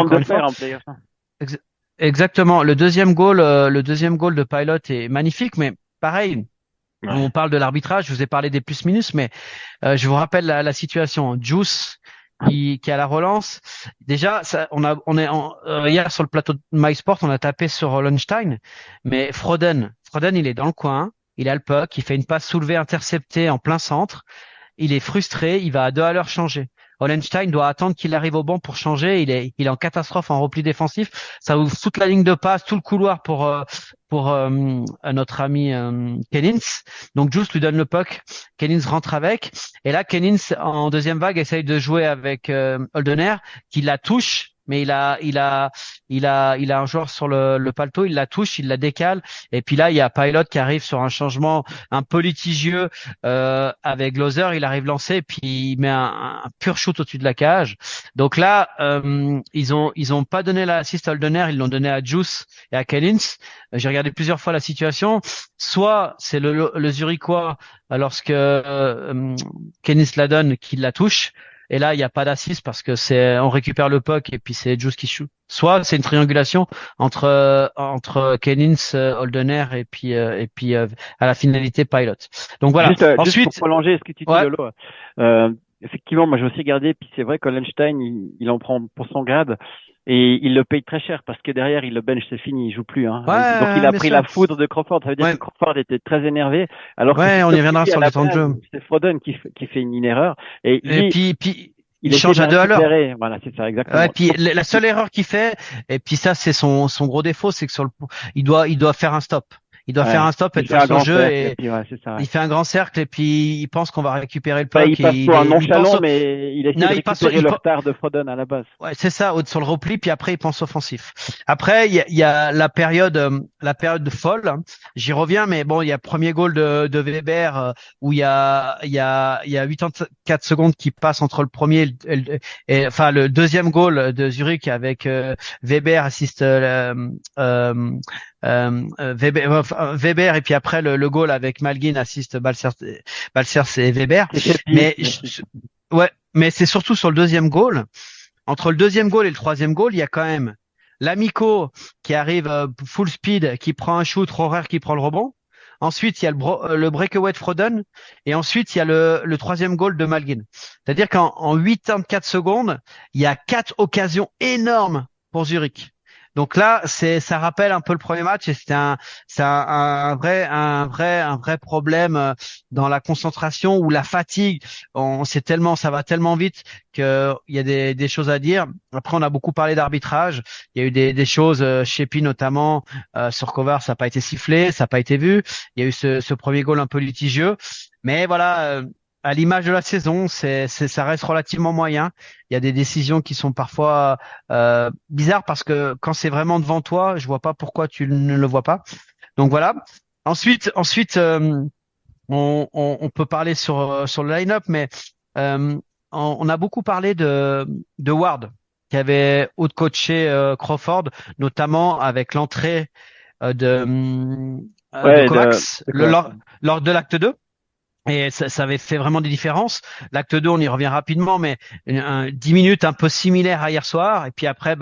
S6: Exactement. Le deuxième goal de Pilot est magnifique, mais pareil. Ouais. On parle de l'arbitrage, je vous ai parlé des plus-minus, mais je vous rappelle la situation. Juice qui est à la relance. Déjà, hier sur le plateau de MySport, on a tapé sur Hollenstein, mais Froden, il est dans le coin, il a le puck, il fait une passe soulevée interceptée en plein centre. Il est frustré, il va à 2 à l'heure changer. Hollenstein doit attendre qu'il arrive au banc pour changer. Il est en catastrophe en repli défensif. Ça ouvre toute la ligne de passe, tout le couloir pour notre ami Kennings. Donc Juice lui donne le puck. Kennings rentre avec. Et là, Kennings en deuxième vague essaye de jouer avec Holdener, qui la touche. Mais il a un joueur sur le paletot, il la touche, il la décale, et puis là il y a Pilot qui arrive sur un changement un peu litigieux avec Gloser, il arrive lancé, et puis il met un pur shoot au-dessus de la cage. Donc là ils ont pas donné l'assist à Holdener, ils l'ont donné à Juice et à Kellins. J'ai regardé plusieurs fois la situation. Soit c'est le Zurichois lorsque Kellins la donne qui la touche. Et là, il n'y a pas d'assist parce que on récupère le puck et puis c'est Juice qui shoot. Soit c'est une triangulation entre Kellins, Holdener et puis à la finalité Pilot. Donc voilà.
S5: Ensuite, juste pour prolonger ce que tu dis, Lolo, effectivement, moi j'ai aussi regardé, puis c'est vrai qu'Hollenstein, il en prend pour son grade. Et il le paye très cher parce que derrière, il le bench, c'est fini, il joue plus. Hein.
S6: Ouais,
S5: donc il a pris la foudre de Crawford. Ça veut dire que Crawford était très énervé. Alors
S6: on y reviendra sur le temps de jeu.
S5: C'est Froden qui fait une erreur. Et
S6: puis il change à 2 à l'heure.
S5: Voilà, c'est ça, exactement.
S6: Ouais, puis la seule erreur qu'il fait, et puis ça c'est son gros défaut, c'est que il doit faire un stop. Il doit faire un stop et faire son jeu et puis, il fait un grand cercle et puis il pense qu'on va récupérer le puck.
S5: Il passe pour un nonchalant, mais il essaie de récupérer le retard de Froden à la base.
S6: Ouais, c'est ça, sur le repli, puis après il pense offensif. Après, il y a la période folle. Hein. J'y reviens, mais bon, il y a premier goal de Weber où il y a 84 secondes qui passent entre le premier et enfin le deuxième goal de Zurich avec Weber assiste Weber et puis après le goal avec Malgin assiste Balcers et Weber. Mais c'est surtout sur le deuxième goal. Entre le deuxième goal et le troisième goal, il y a quand même l'Amico qui arrive full speed, qui prend un shoot, Rohrer qui prend le rebond. Ensuite, il y a le breakaway de Froden. Et ensuite, il y a le troisième goal de Malgin. C'est-à-dire qu'en 84 secondes, il y a 4 occasions énormes pour Zurich. Donc là, ça rappelle un peu le premier match et c'est un vrai problème dans la concentration ou la fatigue. Ça va tellement vite qu'il y a des choses à dire. Après, on a beaucoup parlé d'arbitrage. Il y a eu des choses chez Pi notamment sur Kovar, ça n'a pas été sifflé, ça n'a pas été vu. Il y a eu ce premier goal un peu litigieux, mais voilà. À l'image de la saison, ça reste relativement moyen. Il y a des décisions qui sont parfois bizarres parce que quand c'est vraiment devant toi, je vois pas pourquoi tu ne le vois pas. Donc voilà. Ensuite, on peut parler sur le line-up, mais on a beaucoup parlé de Ward qui avait outcoaché Crawford, notamment avec l'entrée de Kovacs lors de l'acte 2. Et ça avait fait vraiment des différences. L'acte 2, on y revient rapidement, mais 10 minutes un peu similaires à hier soir. Et puis après,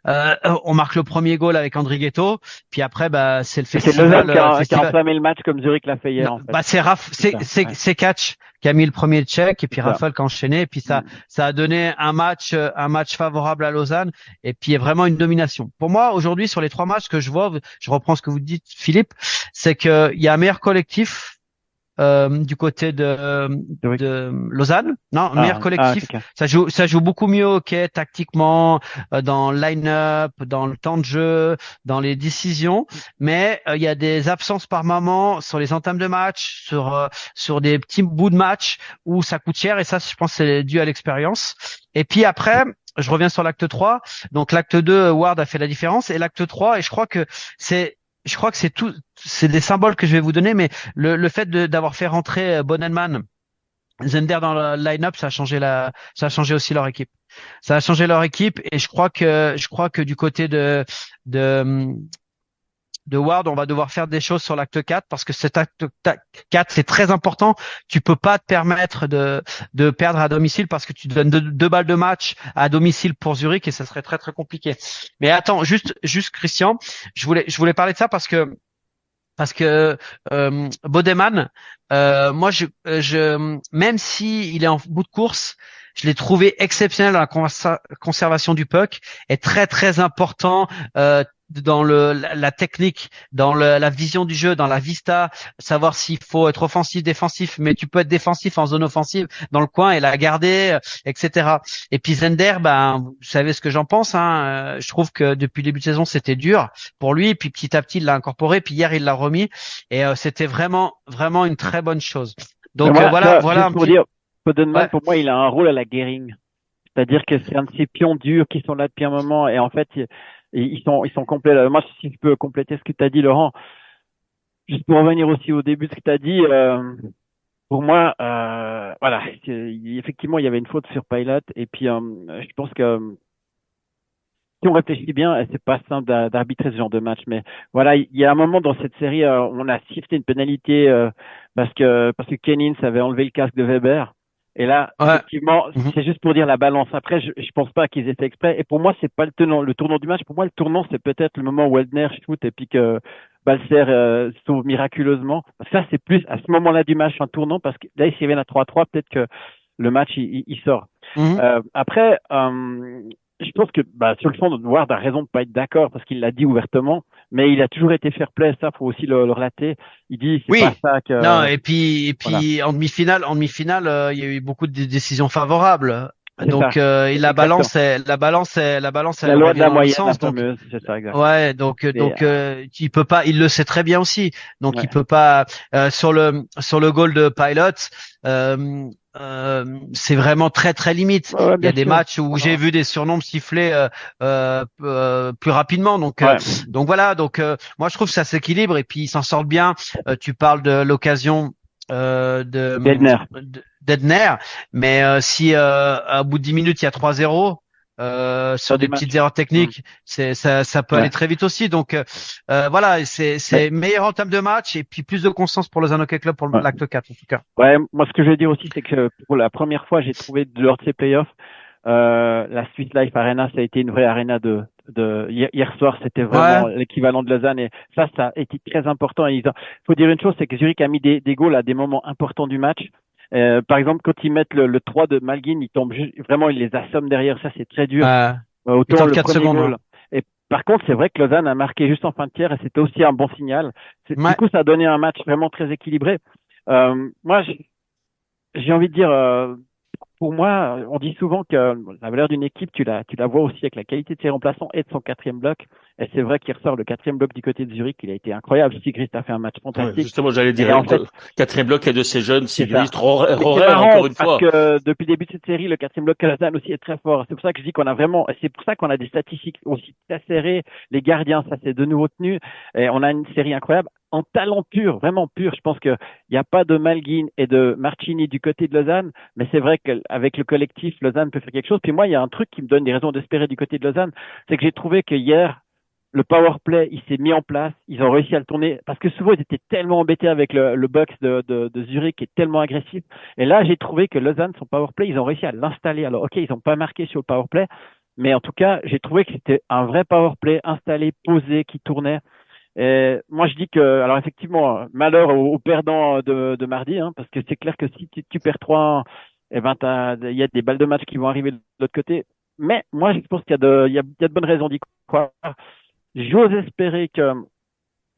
S6: on marque le premier goal avec André Ghetto. Puis après, c'est le festival.
S5: C'est Lausanne qui a enflammé le match comme Zurich l'a fait hier. En fait.
S6: C'est Catch qui a mis le premier check et puis Raphaël qui a enchaîné. Et puis ça a donné un match favorable à Lausanne. Et puis vraiment une domination. Pour moi, aujourd'hui, sur les 3 matchs que je vois, je reprends ce que vous dites, Philippe, c'est qu'il y a un meilleur collectif. Du côté de Lausanne, meilleur collectif. Okay. Ça joue beaucoup mieux, tactiquement, dans le line-up, dans le temps de jeu, dans les décisions. Mais il y a des absences par moment sur les entames de match, sur des petits bouts de match où ça coûte cher. Et ça, je pense, c'est dû à l'expérience. Et puis après, je reviens sur l'acte 3. Donc l'acte 2, Ward a fait la différence. Et l'acte 3, et je crois que c'est tout, c'est des symboles que je vais vous donner, mais le fait d'avoir fait rentrer Bonenman, Zender dans le line-up, ça a changé aussi leur équipe. Ça a changé leur équipe et je crois que du côté de Ward, on va devoir faire des choses sur l'acte 4 parce que cet acte 4, c'est très important. Tu peux pas te permettre de perdre à domicile parce que tu donnes 2 balles de match à domicile pour Zurich et ça serait très très compliqué. Mais attends, juste Christian, je voulais parler de ça parce que parce que Bodeman, moi, même si il est en bout de course, je l'ai trouvé exceptionnel dans la conservation du puck et très très important dans la technique, dans la vision du jeu, dans la vista, savoir s'il faut être offensif, défensif, mais tu peux être défensif en zone offensive dans le coin et la garder, etc. Et puis Zender, ben, vous savez ce que j'en pense, hein. Je trouve que depuis le début de saison, c'était dur pour lui, puis petit à petit, il l'a incorporé, puis hier, il l'a remis, et c'était vraiment, vraiment une très bonne chose. Donc voilà
S5: juste
S6: un
S5: pour
S6: petit.
S5: dire, Fodenman,
S6: Ouais,
S5: pour moi, il a un rôle à la Gehring. C'est-à-dire que c'est un de ces pions durs qui sont là depuis un moment et en fait, ils sont complets. Là. Moi, si je peux compléter ce que tu as dit, Laurent, juste pour revenir aussi au début de ce que tu as dit, pour moi, voilà, effectivement, il y avait une faute sur Pilot et puis je pense que si on réfléchit bien, c'est pas simple d'arbitrer ce genre de match, mais voilà, il y a un moment dans cette série, on a sifflé une pénalité parce que Kennings avait enlevé le casque de Weber. Et là,
S6: ouais.
S5: effectivement,
S6: Mhm.
S5: c'est juste pour dire la balance. Après, je pense pas qu'ils aient fait exprès. Et pour moi, c'est pas le tournant du match. Pour moi, le tournant, c'est peut-être le moment où Eldner shoot et puis que Balcer sauve miraculeusement. Ça, c'est plus à ce moment-là du match un tournant parce que là, s'il y avait à 3-3, peut-être que le match il sort.
S6: Mhm.
S5: Après, je pense que sur le fond, Ward a raison de pas être d'accord parce qu'il l'a dit ouvertement, mais il a toujours été fair play, ça faut aussi le relater. Il dit c'est pas
S6: Oui.
S5: ça
S6: Non,
S5: que
S6: et
S5: voilà,
S6: puis en demi-finale, il y a eu beaucoup de décisions favorables.
S5: c'est ça,
S6: Donc et
S5: exactement.
S6: la balance,
S5: La
S6: elle
S5: loi de
S6: revient
S5: la
S6: dans l'autre
S5: moyenne, la
S6: sens. Donc
S5: fameuse, c'est ça, exact.
S6: ouais,
S5: Et,
S6: il peut pas, il le sait très bien aussi. Donc il
S5: ouais,
S6: peut pas sur le goal de Pilot. Euh, c'est vraiment très très limite.
S5: ouais, ouais,
S6: Il y
S5: bien
S6: a des
S5: sûr.
S6: matchs où
S5: Non,
S6: j'ai
S5: non.
S6: vu des surnombres sifflés plus rapidement.
S5: Ouais,
S6: Donc voilà. Donc moi je trouve que ça s'équilibre et puis ils s'en sortent bien. Tu parles de l'occasion
S5: Geldner.
S6: d'Edner, mais si à bout de 10 minutes il y a 3-0
S5: Fin
S6: sur
S5: du
S6: des petites
S5: match.
S6: erreurs
S5: Hmm.
S6: techniques, ça peut
S5: Ouais.
S6: aller très vite aussi. Donc voilà,
S5: Mais,
S6: c'est meilleur en termes de match et puis plus de constance pour le Hockey Club pour
S5: ouais.
S6: l'acte 4 en tout cas.
S5: Ouais, moi ce que je veux dire aussi, c'est que pour la première fois, j'ai trouvé lors de ces playoffs, la Swiss Life Arena, ça a été une vraie arena hier soir, c'était
S6: Ouais,
S5: vraiment l'équivalent de Lausanne et ça a été très important. Il faut dire une chose, c'est que Zurich a mis des goals à des moments importants du match. Par exemple, quand ils mettent le 3 de Malguin, ils tombent vraiment, ils les assomment derrière. Ça, c'est très dur.
S6: euh, il
S5: Autant
S6: tente
S5: le
S6: 4
S5: premier
S6: secondes. Ouais.
S5: goal. Et par contre, c'est vrai que Lausanne a marqué juste en fin de tiers et c'était aussi un bon signal. Du
S6: Ouais.
S5: coup, ça a donné un match vraiment très équilibré. Moi, j'ai envie de dire, pour moi, on dit souvent que la valeur d'une équipe, tu la vois aussi avec la qualité de ses remplaçants et de son quatrième bloc. Et c'est vrai qu'il ressort le quatrième bloc du côté de Zurich. Il a été incroyable. Sigrist a fait un match
S4: Ouais,
S5: fantastique.
S4: justement, j'allais dire,
S5: Et en fait,
S4: quatrième bloc, il y a de ces jeunes,
S5: c'est ça.
S4: Sigrist,
S5: Mais c'est
S4: Rorer,
S5: marrant
S4: encore une
S5: parce
S4: fois.
S5: que depuis le début de cette série, le quatrième bloc Lausanne aussi est très fort. C'est pour ça que je dis qu'on a vraiment, c'est pour ça qu'on a des statistiques aussi très serrées. Les gardiens, ça c'est de nouveau tenu. Et on a une série incroyable. En talent pur, vraiment pur. Je pense qu'il n'y a pas de Malguin et de Marchini du côté de Lausanne, mais c'est vrai qu'avec le collectif, Lausanne peut faire quelque chose. Puis moi, il y a un truc qui me donne des raisons d'espérer du côté de Lausanne, c'est que j'ai trouvé que hier, le power play, il s'est mis en place. Ils ont réussi à le tourner parce que souvent ils étaient tellement embêtés avec le box de Zurich qui est tellement agressif. Et là, j'ai trouvé que Lausanne, son power play, ils ont réussi à l'installer. Alors, ok, ils n'ont pas marqué sur le power play, mais en tout cas, j'ai trouvé que c'était un vrai power play installé, posé, qui tournait. Et moi, je dis que, alors effectivement, malheur aux perdants de mardi, hein, parce que c'est clair que si tu perds 3, eh ben, il y a des balles de match qui vont arriver de l'autre côté. Mais moi, je pense qu'il y a il y a de bonnes raisons d'y croire. J'ose espérer que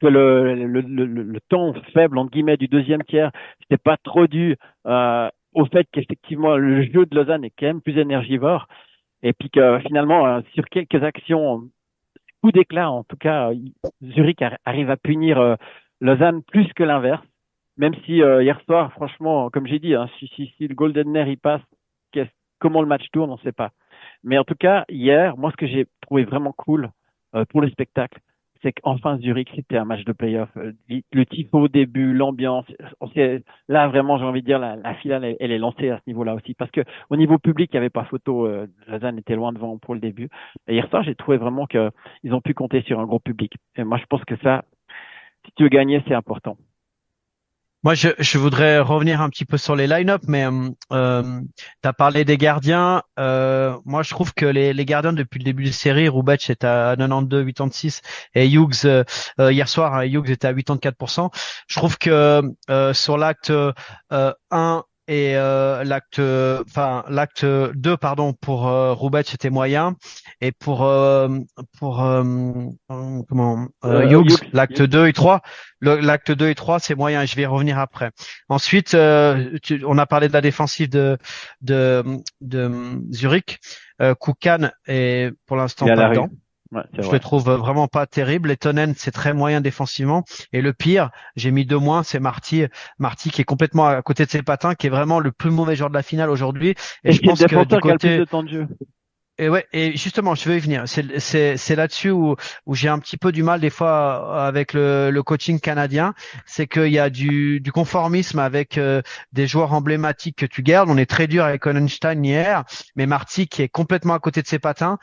S5: le temps faible, entre guillemets, du deuxième tiers, c'était pas trop dû au fait qu'effectivement, le jeu de Lausanne est quand même plus énergivore. Et puis que finalement, sur quelques actions, coup d'éclat, en tout cas, Zurich arrive à punir Lausanne plus que l'inverse. Même si hier soir, franchement, comme j'ai dit, hein, si le Golden Air il passe, comment le match tourne, on ne sait pas. Mais en tout cas, hier, moi, ce que j'ai trouvé vraiment cool pour le spectacle, c'est qu'enfin Zurich, c'était un match de playoff. Le tifo au début, l'ambiance, là vraiment, j'ai envie de dire, la finale, elle est lancée à ce niveau-là aussi. Parce que au niveau public, il n'y avait pas photo. Lausanne était loin devant pour le début. Et hier soir, j'ai trouvé vraiment qu'ils ont pu compter sur un gros public. Et moi, je pense que ça, si tu veux gagner, c'est important.
S6: Moi, je voudrais revenir un petit peu sur les line-up, mais tu as parlé des gardiens. Moi, je trouve que les gardiens depuis le début de série, Rubec est à 92, 86 et Hughes hier soir, hein, Hughes était à 84%. Je trouve que sur l'acte 1 et l'acte 2 pardon pour Rubec c'était moyen et pour Hughes l'acte 2 et 3 l'acte 2 et 3 c'est moyen et je vais y revenir après. Ensuite on a parlé de la défensive de Zurich. Koukan est pour l'instant pas dedans.
S5: Ouais,
S6: je le trouve vraiment pas terrible. Lettonen, c'est très moyen défensivement. Et le pire, j'ai mis 2 moins, c'est Marty qui est complètement à côté de ses patins, qui est vraiment le plus mauvais joueur de la finale aujourd'hui.
S5: Et je pense que du côté de temps de jeu.
S6: Et ouais, et justement, je vais y venir. C'est là-dessus où j'ai un petit peu du mal des fois avec le coaching canadien, c'est qu'il y a du conformisme avec des joueurs emblématiques que tu gardes. On est très dur avec Hollenstein hier, mais Marty qui est complètement à côté de ses patins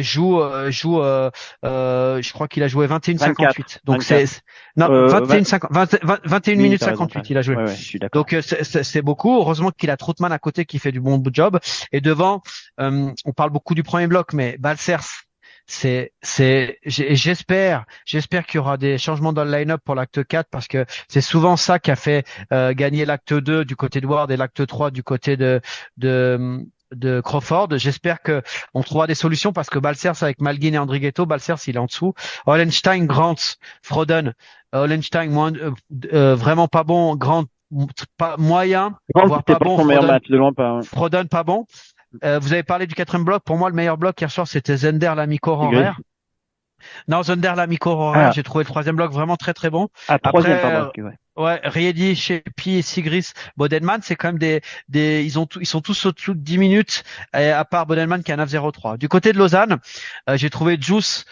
S6: joue. Je crois qu'il a joué 21-58. Donc 21 minutes 58. Il a joué.
S5: Ouais, je suis d'accord.
S6: Donc c'est beaucoup. Heureusement qu'il a Troutman à côté qui fait du bon job. Et devant, on parle beaucoup du premier bloc, mais Balcers, j'espère qu'il y aura des changements dans le line-up pour l'acte 4 parce que c'est souvent ça qui a fait gagner l'acte 2 du côté de Ward et l'acte 3 du côté de Crawford. J'espère que on trouvera des solutions parce que Balcers avec Malguin et Andrighetto, Balcers il est en dessous. Hollenstein, Grant, Froden, Hollenstein vraiment pas bon, Grant pas moyen,
S5: voire pas bon. Son meilleur match de loin pas. Ouais.
S6: Froden pas bon. Vous avez parlé du 4e bloc. Pour moi, le meilleur bloc hier soir, c'était Zender, Lamico, Horaire. Non, Zender, Lamico, Horaire. J'ai trouvé le 3e bloc vraiment très très bon.
S5: Troisième, pardon.
S6: Ouais, Riedi, Shepi et Sigris, Bodenman, c'est quand même ils sont tous au-dessous de 10 minutes, à part Bodenman qui a 9,03. Du côté de Lausanne, j'ai trouvé Juice,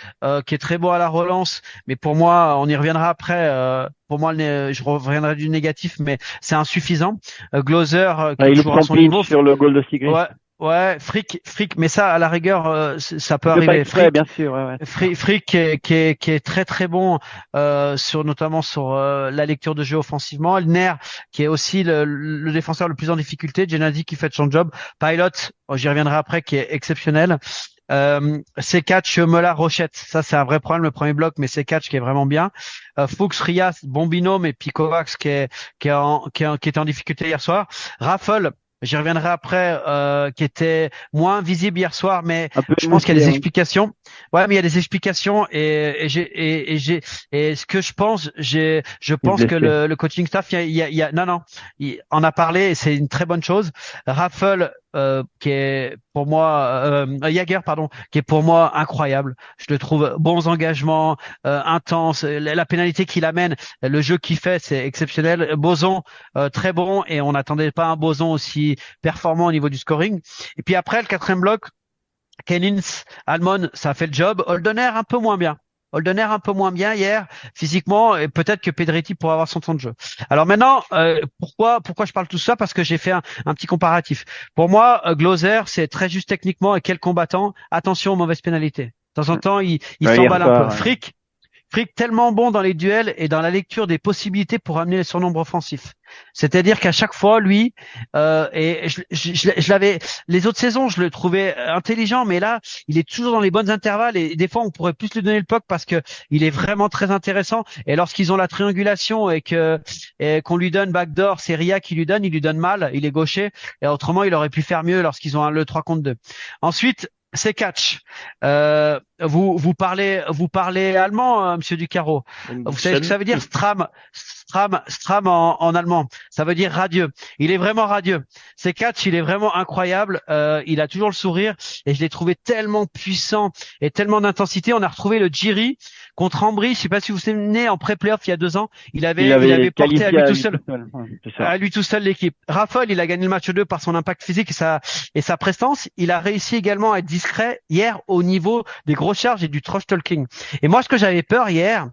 S6: qui est très beau à la relance, mais pour moi, on y reviendra après, pour moi, je reviendrai du négatif, mais c'est insuffisant. Gloser,
S5: qui joue à son niveau. Sur le goal de Sigris.
S6: Ouais, Frick, mais ça, à la rigueur, ça peut arriver.
S5: Frick, bien sûr, ouais.
S6: Frick qui est très très bon, notamment sur la lecture de jeu offensivement. Elner, qui est aussi le défenseur le plus en difficulté. Gennady qui fait son job. Pilot, j'y reviendrai après, qui est exceptionnel. C4, Meula, Rochette. Ça, c'est un vrai problème, le premier bloc, mais C4 qui est vraiment bien. Fuchs, Rias, bon binôme, et puis Kovacs qui était en difficulté hier soir. Raffle, j'y reviendrai après, qui était moins visible hier soir, mais je pense qu'il y a des explications. Ouais, mais il y a des explications et ce que je pense, je pense que le coaching staff, il en a parlé et c'est une très bonne chose. Raffle, qui est pour moi Jaeger pardon, qui est pour moi incroyable. Je le trouve bons engagements, intense, la pénalité qu'il amène, le jeu qu'il fait, c'est exceptionnel. Boson très bon et on n'attendait pas un Boson aussi performant au niveau du scoring. Et puis après le 4e bloc, Kennins, Almon, ça a fait le job. Holdener un peu moins bien. Hier physiquement et peut-être que Pedretti pourra avoir son temps de jeu. Alors maintenant, pourquoi je parle tout ça? Parce que j'ai fait un petit comparatif. Pour moi, Gloser, c'est très juste techniquement et quel combattant. Attention aux mauvaises pénalités. De temps en temps, il s'emballe un peu. Frick tellement bon dans les duels et dans la lecture des possibilités pour amener son nombre offensif. C'est-à-dire qu'à chaque fois, lui, et je l'avais, les autres saisons, je le trouvais intelligent, mais là, il est toujours dans les bonnes intervalles et des fois, on pourrait plus lui donner le puck parce que il est vraiment très intéressant. Et lorsqu'ils ont la triangulation et qu'on lui donne backdoor, c'est Ria qui lui donne mal, il est gaucher. Et autrement, il aurait pu faire mieux lorsqu'ils ont le 3 contre 2. Ensuite, c'est catch. Vous parlez allemand, Monsieur Ducaro. Vous savez ce que ça veut dire, Stram en allemand. Ça veut dire radieux. Il est vraiment radieux. C'est catch, il est vraiment incroyable. Il a toujours le sourire et je l'ai trouvé tellement puissant et tellement d'intensité. On a retrouvé le Jiri contre Ambry. Je sais pas si vous vous souvenez, en pré-playoff il y a 2 ans, il avait porté à lui tout seul l'équipe. Raffle, il a gagné le match 2 par son impact physique et sa prestance. Il a réussi également à être discret hier au niveau des grosses charges et du trash talking. Et moi, ce que j'avais peur hier,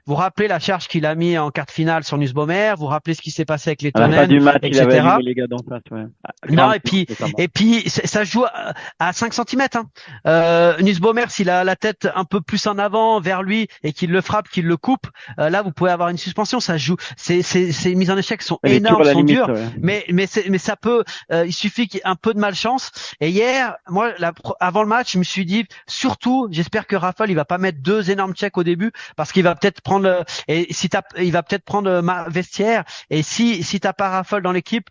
S6: Vous rappelez la charge qu'il a mis en quart de finale sur Nussbaumer, vous rappelez ce qui s'est passé avec les
S5: À la fin
S6: Tonnen,
S5: du match, il avait
S6: etc.
S5: allumé les gars d'en face, ouais.
S6: Non,
S5: Notamment.
S6: et puis ça se joue à 5 centimètres. Hein. Nussbaumer, s'il a la tête un peu plus en avant vers lui et qu'il le frappe, qu'il le coupe, là vous pouvez avoir une suspension. Ça se joue. Ces mises en échec sont
S5: Elle est
S6: énormes,
S5: toujours à la
S6: sont
S5: limite,
S6: dures,
S5: ouais.
S6: mais ça peut. Il suffit qu'il y ait un peu de malchance. Et hier, moi, avant le match, je me suis dit surtout, j'espère que Raffle il va pas mettre 2 énormes checks au début parce qu'il va peut-être prendre il va peut-être prendre ma vestiaire. Et si t'as pas Raffle dans l'équipe,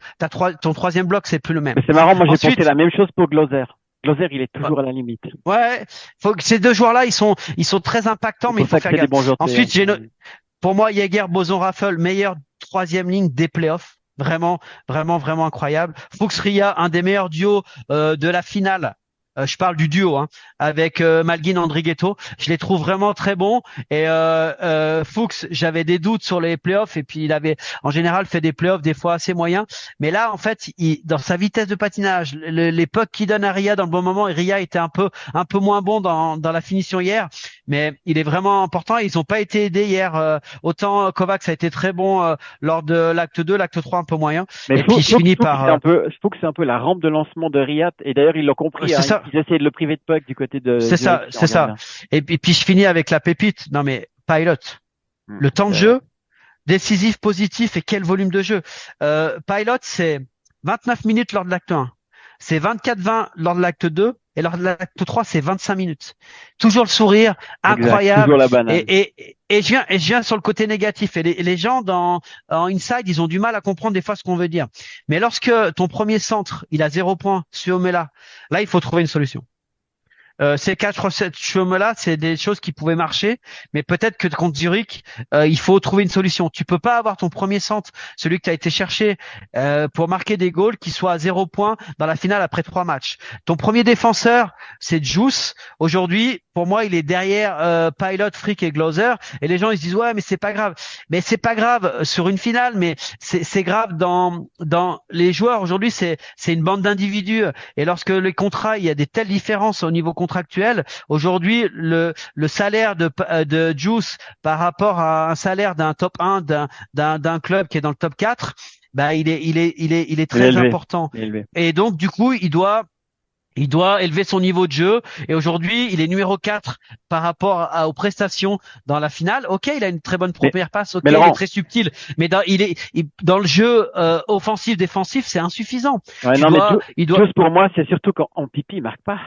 S6: ton troisième bloc c'est plus le même.
S5: Mais c'est marrant, moi j'ai
S6: Ensuite,
S5: pensé la même chose pour Gloser. Gloser, il est toujours à la limite.
S6: Ouais, faut que ces 2 joueurs-là, ils sont très impactants, mais il faut faire gaffe. Ensuite, pour moi, Jaeger, Boson, Raffle, meilleure 3e ligne des playoffs. Vraiment, vraiment, vraiment incroyable. Fuchs Ria, un des meilleurs duos de la finale. Je parle du duo, hein, avec Malguin, Andrighetto. Je les trouve vraiment très bons. Et Fuchs, j'avais des doutes sur les playoffs, et puis il avait en général fait des playoffs des fois assez moyens. Mais là, en fait, dans sa vitesse de patinage, les pucks qu'il donne à Ria dans le bon moment, et Ria était un peu moins bon dans la finition hier, mais il est vraiment important. Ils n'ont pas été aidés hier. Autant Kovacs a été très bon lors de l'acte 2, l'acte 3 un peu moyen.
S5: Mais
S6: et puis je finis par.
S5: Fuchs, c'est un peu la rampe de lancement de Riyad. Et d'ailleurs, ils l'ont compris.
S6: C'est ça.
S5: Ils essayaient de le priver de puck du côté de.
S6: C'est ça. Et puis je finis avec la pépite. Non mais Pilot, le temps de jeu décisif, positif et quel volume de jeu. Pilot, c'est 29 minutes lors de l'acte 1, c'est 24-20 lors de l'acte 2 et lors de l'acte 3, c'est 25 minutes. Toujours le sourire, incroyable.
S5: Toujours la banane.
S6: Et je viens sur le côté négatif. Et les gens en inside, ils ont du mal à comprendre des fois ce qu'on veut dire. Mais lorsque ton premier centre, il a 0 points, Suomela, là, il faut trouver une solution. Ces 4-7 cheveux-là, c'est des choses qui pouvaient marcher, mais peut-être que contre Zurich, il faut trouver une solution. Tu peux pas avoir ton premier centre, celui que tu as été chercher pour marquer des goals, qui soit à 0 points dans la finale après 3 matchs. Ton premier défenseur, c'est Juice. Aujourd'hui, pour moi, il est derrière Pilot, Frick et Gloser. Et les gens, ils se disent ouais, mais c'est pas grave. Mais c'est pas grave sur une finale, mais c'est grave dans les joueurs. Aujourd'hui, c'est une bande d'individus. Et lorsque les contrats, il y a des telles différences au niveau contractuel. Aujourd'hui, le salaire de Juice par rapport à un salaire d'un top 1 d'un club qui est dans le top 4, bah il est très important. Et donc du coup, il doit élever son niveau de jeu. Et aujourd'hui, il est numéro 4 par rapport aux prestations dans la finale. Ok, il a une très bonne première passe. Ok, il est très subtil. Mais dans le jeu offensif, défensif, c'est insuffisant.
S5: Ouais, Juice, pour moi, c'est surtout qu'en pipi, il marque pas.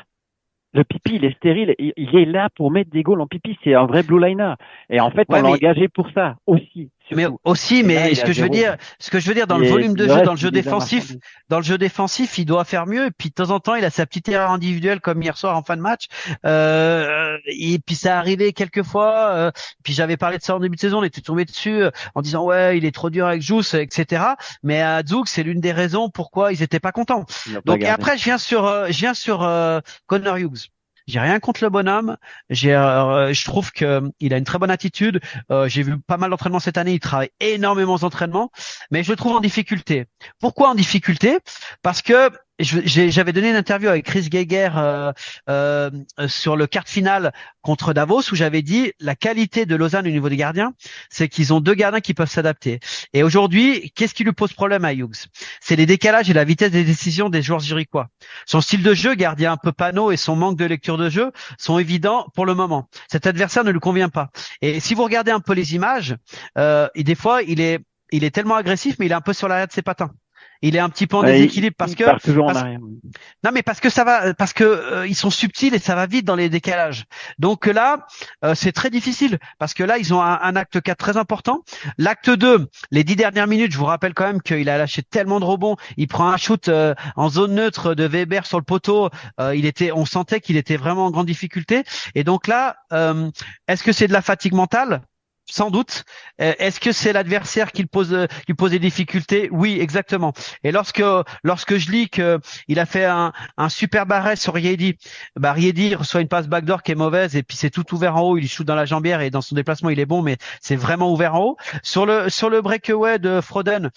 S5: Le pipi, il est stérile. Il est là pour mettre des goals en pipi. C'est un vrai blue liner. Et en fait, on l'a engagé pour ça aussi.
S6: Surtout. Mais ce que je veux dire dans le volume de jeu, dans le jeu défensif, il doit faire mieux. Et puis de temps en temps, il a sa petite erreur individuelle comme hier soir en fin de match. Et puis ça arrivé quelques fois. Puis j'avais parlé de ça en début de saison, on était tombé dessus en disant ouais, il est trop dur avec Juice, etc. Mais à Zug, c'est l'une des raisons pourquoi ils étaient pas contents. Donc et après, je viens sur Connor Hughes. J'ai rien contre le bonhomme. Je trouve que il a une très bonne attitude. J'ai vu pas mal d'entraînements cette année. Il travaille énormément aux entraînements, mais je le trouve en difficulté. Pourquoi en difficulté? Parce que j'avais donné une interview avec Chris Geiger sur le quart de finale contre Davos où j'avais dit la qualité de Lausanne au niveau des gardiens, c'est qu'ils ont 2 gardiens qui peuvent s'adapter. Et aujourd'hui, qu'est-ce qui lui pose problème à Hughes? C'est les décalages et la vitesse des décisions des joueurs zurichois. Son style de jeu, gardien un peu panneau, et son manque de lecture de jeu sont évidents pour le moment. Cet adversaire ne lui convient pas. Et si vous regardez un peu les images, et des fois il est tellement agressif, mais il est un peu sur l'arrière de ses patins. Il est un petit peu en déséquilibre parce que non mais parce que ils sont subtils et ça va vite dans les décalages. Donc là, c'est très difficile parce que là ils ont un acte 4 très important. L'acte 2, les 10 dernières minutes, je vous rappelle quand même qu'il a lâché tellement de rebonds, il prend un shoot en zone neutre de Weber sur le poteau, on sentait qu'il était vraiment en grande difficulté et donc là, est-ce que c'est de la fatigue mentale? Sans doute. Est-ce que c'est l'adversaire qui pose des difficultés? Oui, exactement. Et lorsque je lis que il a fait un super arrêt sur Riedi, Riedi reçoit une passe backdoor qui est mauvaise et puis c'est tout ouvert en haut, il shoot dans la jambière et dans son déplacement il est bon, mais c'est vraiment ouvert en haut. Sur le breakaway de Froden,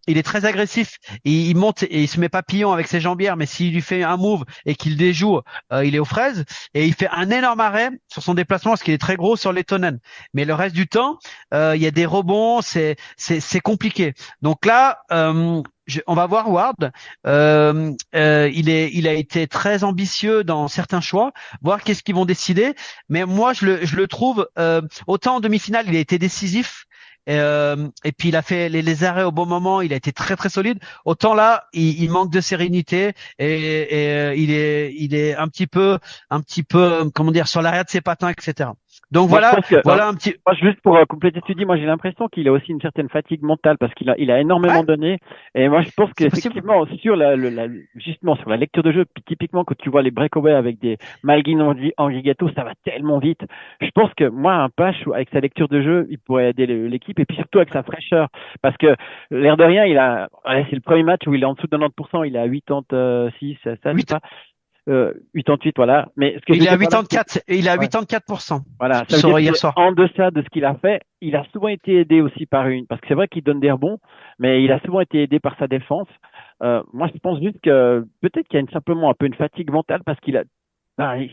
S6: il est très agressif, il monte et il se met papillon avec ses jambières, mais s'il lui fait un move et qu'il déjoue, il est aux fraises et il fait un énorme arrêt sur son déplacement parce qu'il est très gros sur les Tonnen. mais le reste du temps, il y a des rebonds, c'est compliqué. Donc là, on va voir Ward. Il a été très ambitieux dans certains choix, voir qu'est-ce qu'ils vont décider. Mais moi, je le trouve autant en demi-finale, il a été décisif. Et puis il a fait les arrêts au bon moment, il a été très très solide. Autant là, il manque de sérénité et il est un petit peu comment dire sur l'arrière de ses patins, etc. Donc
S5: Moi,
S6: voilà,
S5: je pense que,
S6: un petit.
S5: moi, juste pour compléter ce que tu dis, moi j'ai l'impression qu'il a aussi une certaine fatigue mentale parce qu'il a énormément
S6: Ouais,
S5: donné. Et moi je pense
S6: c'est possible.
S5: qu'effectivement sur justement sur la lecture de jeu, puis typiquement quand tu vois les breakaways avec des Malguin Gigato, ça va tellement vite. Je pense que moi un Pache avec sa lecture de jeu, il pourrait aider l'équipe et puis surtout avec sa fraîcheur parce que l'air de rien, c'est le premier match où il est en dessous de 90%, il est à 86, ça, c'est
S6: 8,
S5: pas 88, voilà. Mais ce que je
S6: il
S5: veux
S6: est à
S5: dire par là,
S6: 84, il est à
S5: ouais.
S6: 84%.
S5: Voilà, ça veut
S6: Sur
S5: dire
S6: hier
S5: que
S6: soir.
S5: en deçà de ce qu'il a fait, il a souvent été aidé aussi parce que c'est vrai qu'il donne des rebonds, mais il a souvent été aidé par sa défense. Moi, je pense juste que peut-être qu'il y a simplement un peu une fatigue mentale parce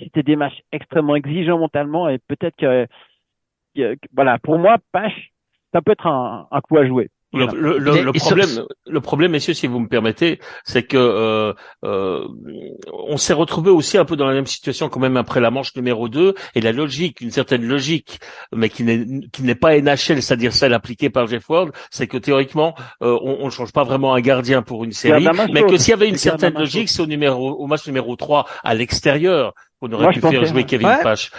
S5: c'était des matchs extrêmement exigeants mentalement et peut-être voilà, pour moi, Pache, ça peut être un coup à jouer. Voilà.
S4: Le problème, messieurs, si vous me permettez, c'est que on s'est retrouvé aussi un peu dans la même situation quand même après la manche numéro 2 et la logique, une certaine logique, mais qui n'est pas NHL, c'est-à-dire celle appliquée par Jeff Ward, c'est que théoriquement on ne change pas vraiment un gardien pour une série, mais que s'il y avait une certaine logique, c'est au match numéro 3 à l'extérieur. On aurait pu faire jouer Kevin Pache,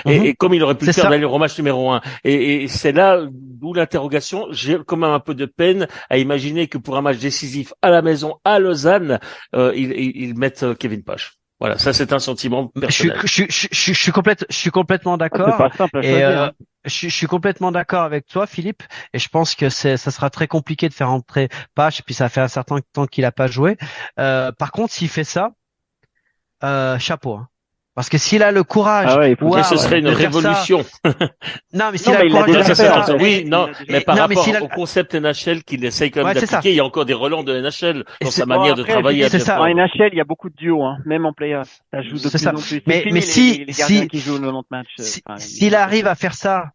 S4: et comme il aurait pu le faire d'ailleurs au match numéro 1. Et c'est là d'où l'interrogation. J'ai quand même un peu de peine à imaginer que pour un match décisif à la maison, à Lausanne, ils mettent Kevin Pache. Voilà, ça c'est un sentiment personnel.
S6: Je suis complètement d'accord.
S5: C'est pas simple à choisir,
S6: je suis complètement d'accord avec toi, Philippe, et je pense que ça sera très compliqué de faire entrer Pache, puis ça fait un certain temps qu'il a pas joué. Par contre, s'il fait ça, chapeau. Hein. Parce que s'il a le courage,
S4: ce serait une révolution.
S6: Non, mais s'il a le courage,
S4: mais par rapport au concept NHL qu'il essaye quand même d'appliquer, il y a encore des relents de NHL dans sa manière de travailler.
S5: C'est ça. En NHL, il y a beaucoup de duos, même en playoff. Ça joue de plus en plus.
S6: Mais
S5: si les gardiens qui jouent 90 matchs.
S6: S'il arrive à faire ça,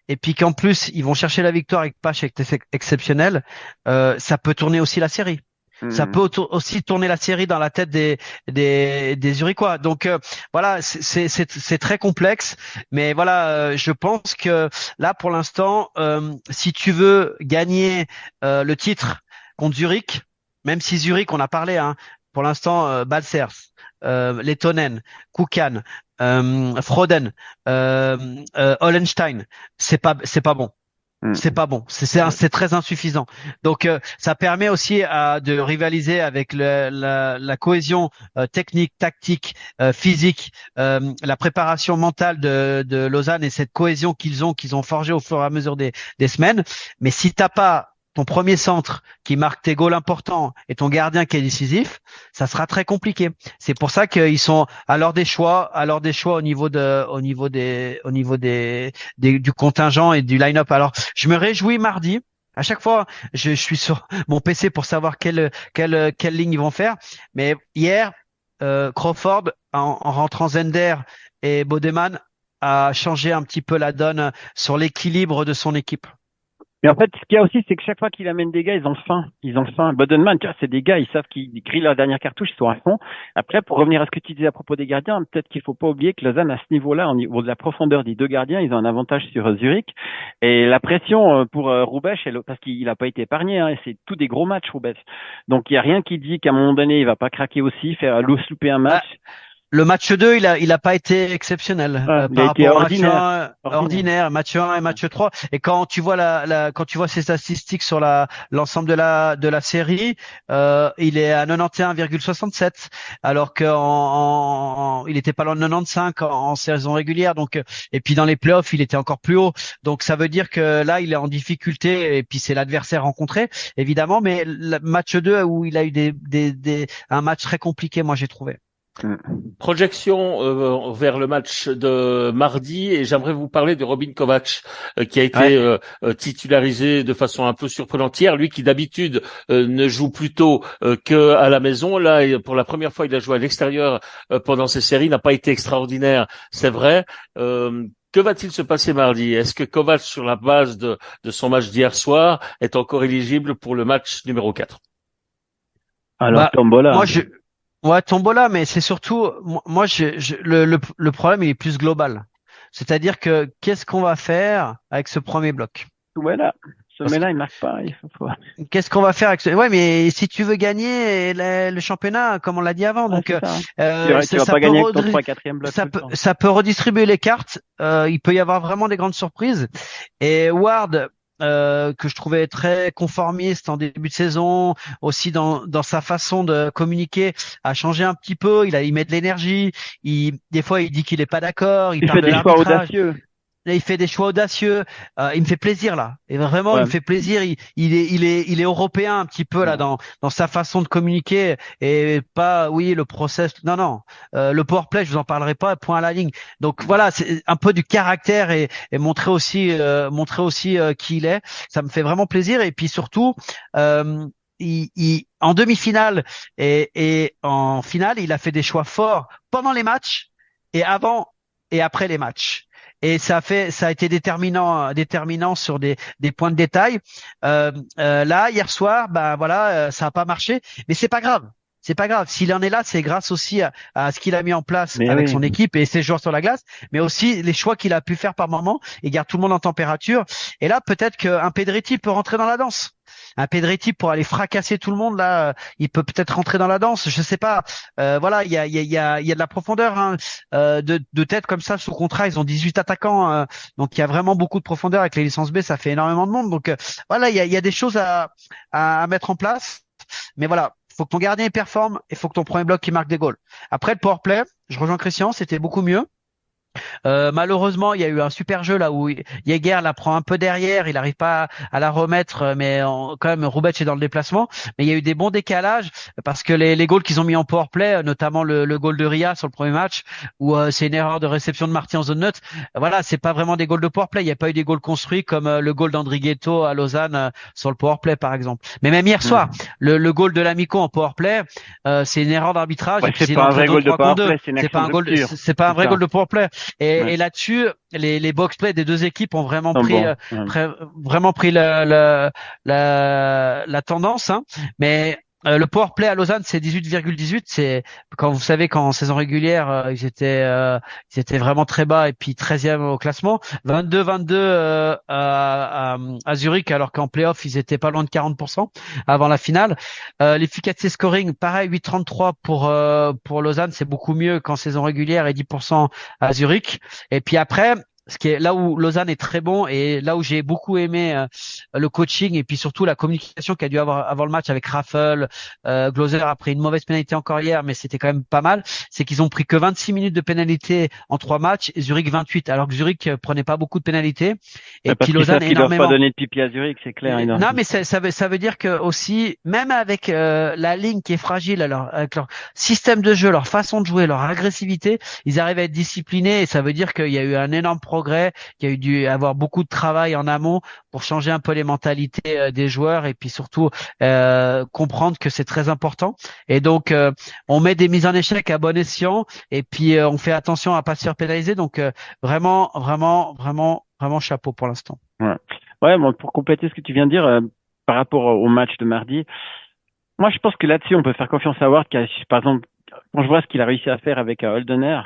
S6: et puis qu'en plus ils vont chercher la victoire avec Pache exceptionnel, ça peut tourner aussi la série. Ça peut aussi tourner la série dans la tête des Zurichois. Donc voilà, c'est très complexe, mais voilà, je pense que là pour l'instant, si tu veux gagner le titre contre Zurich, même si Zurich on a parlé, pour l'instant Balcers, Lettonen, Kukan, Froden, Hollenstein, c'est pas bon. C'est pas bon, c'est très insuffisant. Donc ça permet aussi de rivaliser avec la cohésion technique, tactique, physique, la préparation mentale de Lausanne et cette cohésion qu'ils ont forgée au fur et à mesure des semaines. Mais si t'as pas ton premier centre qui marque tes goals importants et ton gardien qui est décisif, ça sera très compliqué. C'est pour ça qu'ils sont à l'heure des choix au niveau du contingent et du line-up. Alors, je me réjouis mardi. À chaque fois, je suis sur mon PC pour savoir quelle ligne ils vont faire. Mais hier, Crawford, en rentrant Zender et Bodeman, a changé un petit peu la donne sur l'équilibre de son équipe.
S5: Mais en fait, ce qu'il y a aussi, c'est que chaque fois qu'il amène des gars, ils ont faim. Bodenman, tu vois, c'est des gars, ils savent qu'ils grillent leur dernière cartouche, ils sont à fond. Après, pour revenir à ce que tu disais à propos des gardiens, peut-être qu'il faut pas oublier que Lausanne, à ce niveau-là, au niveau de la profondeur des deux gardiens, ils ont un avantage sur Zurich. Et la pression pour Roubaix, parce qu'il a pas été épargné, et c'est tous des gros matchs, Roubaix. Donc, il y a rien qui dit qu'à un moment donné, il va pas craquer aussi, faire louper un match.
S6: Le match 2, il a pas été exceptionnel par rapport au match 1, ordinaire, match 1 et match 3. Et quand tu vois quand tu vois ses statistiques sur l'ensemble de la série, il est à 91,67 alors il était pas loin de 95 en saison régulière. Donc et puis dans les playoffs, il était encore plus haut. Donc ça veut dire que là, il est en difficulté et puis c'est l'adversaire rencontré évidemment, mais le match 2 où il a eu un match très compliqué, moi j'ai trouvé.
S4: Projection vers le match de mardi et j'aimerais vous parler de Robin Kovac qui a été titularisé de façon un peu surprenante hier, lui qui d'habitude ne joue plutôt que à la maison. Là, pour la première fois, il a joué à l'extérieur pendant ces séries, n'a pas été extraordinaire, c'est vrai. Que va-t-il se passer mardi? Est-ce que Kovac, sur la base de son match d'hier soir, est encore éligible pour le match numéro 4?
S5: Alors, Tombola.
S6: Ouais, Tombola, mais c'est surtout, le problème, il est plus global. C'est-à-dire que, qu'est-ce qu'on va faire avec ce premier bloc?
S5: Voilà. Mais là, il marque pas.
S6: Qu'est-ce qu'on va faire avec ouais, mais si tu veux gagner le championnat, comme on l'a dit avant, donc,
S5: tu vas pas gagner avec ton 3-4e bloc.
S6: Ça peut redistribuer les cartes. Il peut y avoir vraiment des grandes surprises. Et Ward, que je trouvais très conformiste en début de saison, aussi dans sa façon de communiquer, a changé un petit peu. Il met de l'énergie. Des fois, il dit qu'il est pas d'accord. Il parle
S5: fait des choix audacieux.
S6: Là, il fait des choix audacieux. Il me fait plaisir là. Et vraiment, il me fait plaisir. Il est européen un petit peu là dans sa façon de communiquer et pas le process. Non. Le power play, je vous en parlerai pas. Point à la ligne. Donc voilà, c'est un peu du caractère et montrer aussi qui il est. Ça me fait vraiment plaisir. Et puis surtout, en demi-finale et en finale, il a fait des choix forts pendant les matchs et avant et après les matchs. Et ça a été déterminant sur des points de détail. Là, hier soir, ça a pas marché, mais c'est pas grave. C'est pas grave. S'il en est là, c'est grâce aussi à ce qu'il a mis en place avec son équipe et ses joueurs sur la glace, mais aussi les choix qu'il a pu faire par moment. Il garde tout le monde en température. Et là, peut-être qu'un Pedretti peut rentrer dans la danse. Un Pedretti pour aller fracasser tout le monde là, il peut peut-être rentrer dans la danse, je sais pas. Voilà, il y a de la profondeur de tête comme ça sous contrat. Ils ont 18 attaquants, donc il y a vraiment beaucoup de profondeur avec les licences B. Ça fait énormément de monde. Donc voilà, il y a des choses à mettre en place. Mais voilà, faut que ton gardien performe et faut que ton premier bloc qui marque des goals. Après le powerplay, je rejoins Christian, c'était beaucoup mieux. Malheureusement, il y a eu un super jeu là où Jäger la prend un peu derrière, il n'arrive pas à la remettre, mais quand même Roubec est dans le déplacement. Mais il y a eu des bons décalages parce que les goals qu'ils ont mis en powerplay, notamment le goal de Ria sur le premier match, où c'est une erreur de réception de Marty en zone neutre. Voilà, c'est pas vraiment des goals de powerplay. Il n'y a pas eu des goals construits comme le goal d'Andrighetto à Lausanne sur le powerplay par exemple. Mais même hier soir, le goal de l'Amico en powerplay, c'est une erreur d'arbitrage.
S5: Ouais, c'est pas un vrai goal de powerplay,
S6: c'est pas un vrai goal de powerplay. Et là-dessus, les box-play des deux équipes ont vraiment pris la tendance, hein. Mais le power play à Lausanne, c'est 18,18. C'est quand vous savez qu'en saison régulière, ils étaient vraiment très bas et puis 13e au classement. 22-22 à Zurich, alors qu'en playoff, ils étaient pas loin de 40% avant la finale. L'efficacité scoring, pareil, 8,33 pour Lausanne, c'est beaucoup mieux qu'en saison régulière et 10% à Zurich. Et puis après, ce qui est là où Lausanne est très bon et là où j'ai beaucoup aimé le coaching et puis surtout la communication qu'il y a dû avoir avant le match avec Raffel, Gloser a pris une mauvaise pénalité encore hier, mais c'était quand même pas mal. C'est qu'ils ont pris que 26 minutes de pénalité en 3 matchs et Zurich 28, alors que Zurich prenait pas beaucoup de pénalités. Et puis Lausanne énormément.
S5: Ils doivent pas donner de pipi à Zurich, c'est clair.
S6: Non, mais ça veut dire que aussi, même avec la ligne qui est fragile, avec leur système de jeu, leur façon de jouer, leur agressivité, ils arrivent à être disciplinés et ça veut dire qu'il y a eu un énorme progrès, qu'il y a eu dû avoir beaucoup de travail en amont pour changer un peu les mentalités des joueurs et puis surtout comprendre que c'est très important. Et donc on met des mises en échec à bon escient et puis on fait attention à pas se faire pénaliser. Donc vraiment chapeau pour l'instant.
S5: Ouais, bon, pour compléter ce que tu viens de dire par rapport au match de mardi, moi je pense que là-dessus on peut faire confiance à Ward. Par exemple, quand je vois ce qu'il a réussi à faire avec Holdener,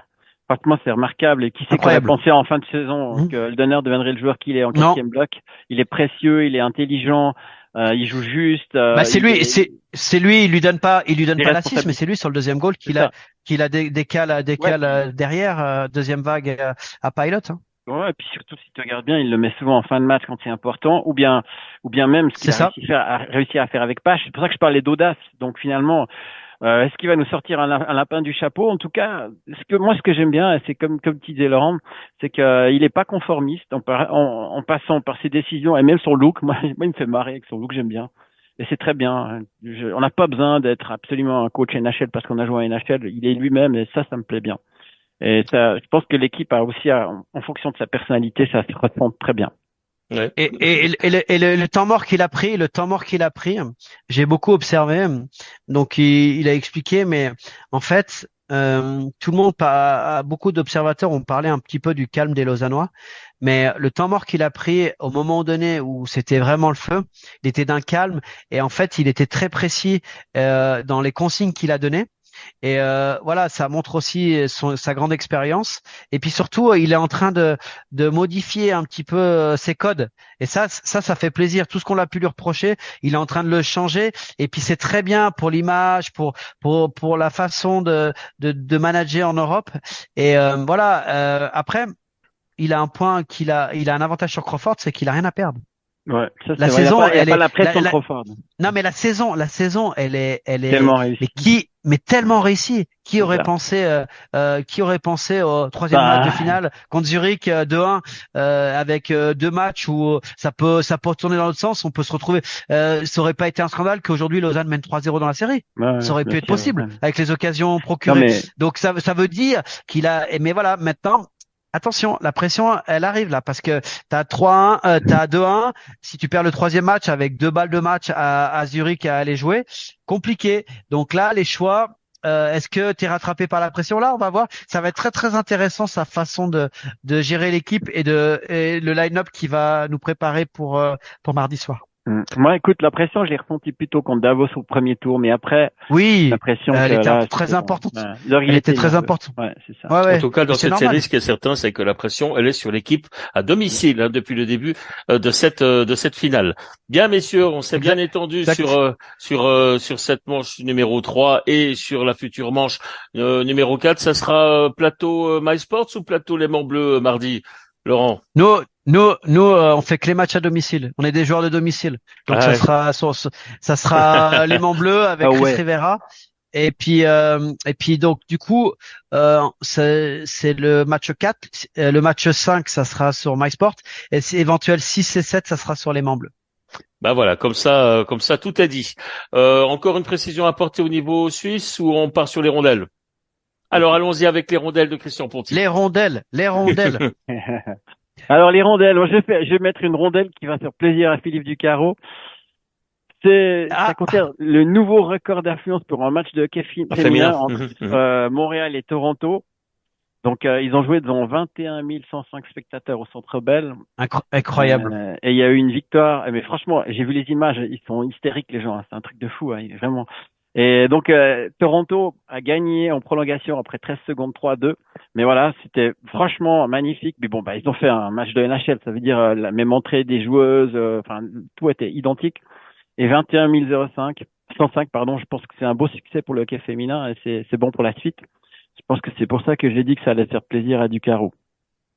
S5: franchement, c'est remarquable. Et qui sait qu'on a pensé en fin de saison que Holdener deviendrait le joueur qu'il est en 4e bloc. Il est précieux, il est intelligent, il joue juste.
S6: C'est lui, il lui donne pas l'assist, mais c'est lui sur le deuxième goal qu'il a décale derrière, deuxième vague à Pilot. Hein.
S5: Ouais, et puis surtout, si tu regardes bien, il le met souvent en fin de match quand c'est important, ou bien même ce qu'il a réussi à faire avec Pache. C'est pour ça que je parlais d'audace. Donc finalement, est-ce qu'il va nous sortir un lapin du chapeau? En tout cas, ce que j'aime bien, c'est comme disait Laurent, c'est qu'il est pas conformiste en passant par ses décisions et même son look. Moi, il me fait marrer avec son look, j'aime bien. Et c'est très bien. On n'a pas besoin d'être absolument un coach NHL parce qu'on a joué à NHL. Il est lui-même et ça me plaît bien. Et ça, je pense que l'équipe a aussi, en fonction de sa personnalité, ça se ressent très bien.
S4: Ouais.
S6: Et le temps mort qu'il a pris, j'ai beaucoup observé. Donc il a expliqué, mais en fait, tout le monde, beaucoup d'observateurs ont parlé un petit peu du calme des Lausannois, mais le temps mort qu'il a pris au moment donné où c'était vraiment le feu, il était d'un calme et en fait, il était très précis dans les consignes qu'il a données. Et voilà, ça montre aussi sa grande expérience. Et puis surtout, il est en train de modifier un petit peu ses codes. Et ça fait plaisir. Tout ce qu'on a pu lui reprocher, il est en train de le changer. Et puis c'est très bien pour l'image, pour la façon de manager en Europe. Et voilà. Après, il a un point il a un avantage sur Crawford, c'est qu'il a rien à perdre.
S5: Ouais, ça c'est
S6: La
S5: vrai.
S6: saison,
S5: Il y a
S6: elle
S5: pas
S6: est
S5: la pression de Crawford.
S6: non, mais la saison, elle est,
S5: Tellement réussi.
S6: mais tellement réussie. Qui aurait pensé au troisième match de finale contre Zurich 2-1 avec deux matchs où ça peut tourner dans l'autre sens. On peut se retrouver. Ça aurait pas été un scandale qu'aujourd'hui Lausanne mène 3-0 dans la série.
S5: Ouais,
S6: Ça aurait pu être possible avec les occasions
S5: non,
S6: procurées.
S5: mais
S6: Donc ça veut dire qu'il a. Mais voilà, maintenant. Attention, la pression, elle arrive là parce que t'as 3-1, t'as 2-1. Si tu perds le troisième match avec 2 balles de match à Zurich à aller jouer, compliqué. Donc là, les choix, est-ce que t'es rattrapé par la pression là? On va voir. Ça va être très très intéressant sa façon de gérer l'équipe et le line-up qui va nous préparer pour mardi soir.
S5: Moi, écoute, la pression, je l'ai ressentie plutôt contre Davos au premier tour, mais après,
S6: oui,
S5: la pression,
S6: elle était
S5: là,
S6: très importante.
S5: Ouais.
S6: Elle était très importante.
S5: Ouais, c'est ça.
S6: Ouais,
S4: en tout cas, dans cette
S6: normal.
S4: série, ce qui est certain, c'est que la pression, elle est sur l'équipe à domicile depuis le début de cette finale. Bien, messieurs, on s'est bien étendu sur cette manche numéro 3 et sur la future manche numéro 4. Ça sera plateau MySports ou plateau Les Mans Bleus mardi, Laurent?
S6: Nous, on fait que les matchs à domicile. On est des joueurs de domicile. Donc ça sera Les Mans Bleus avec Chris Rivera. Et puis donc du coup, c'est le match 4. Le match 5, ça sera sur MySport. Et si éventuel 6 et 7, ça sera sur Les Mans Bleus.
S4: Ben voilà, comme ça, tout est dit. Encore une précision à apporter au niveau suisse ou on part sur les rondelles? Alors allons-y avec les rondelles de Christian Ponty.
S6: Les rondelles.
S5: Alors les rondelles, moi, je vais mettre une rondelle qui va faire plaisir à Philippe Ducarreau. Ça concerne le nouveau record d'affluence pour un match de hockey féminin entre Montréal et Toronto. Donc ils ont joué devant 21 105 spectateurs au Centre Bell.
S6: Incroyable.
S5: Et il y a eu une victoire. Mais franchement, j'ai vu les images, ils sont hystériques les gens. Hein. C'est un truc de fou, hein, vraiment. Et donc Toronto a gagné en prolongation après 13 secondes 3-2. Mais voilà, c'était franchement magnifique. Mais bon, ils ont fait un match de NHL, ça veut dire la même entrée des joueuses, tout était identique. Et 21 105, pardon, je pense que c'est un beau succès pour le hockey féminin et c'est bon pour la suite. Je pense que c'est pour ça que j'ai dit que ça allait faire plaisir à Ducarreau.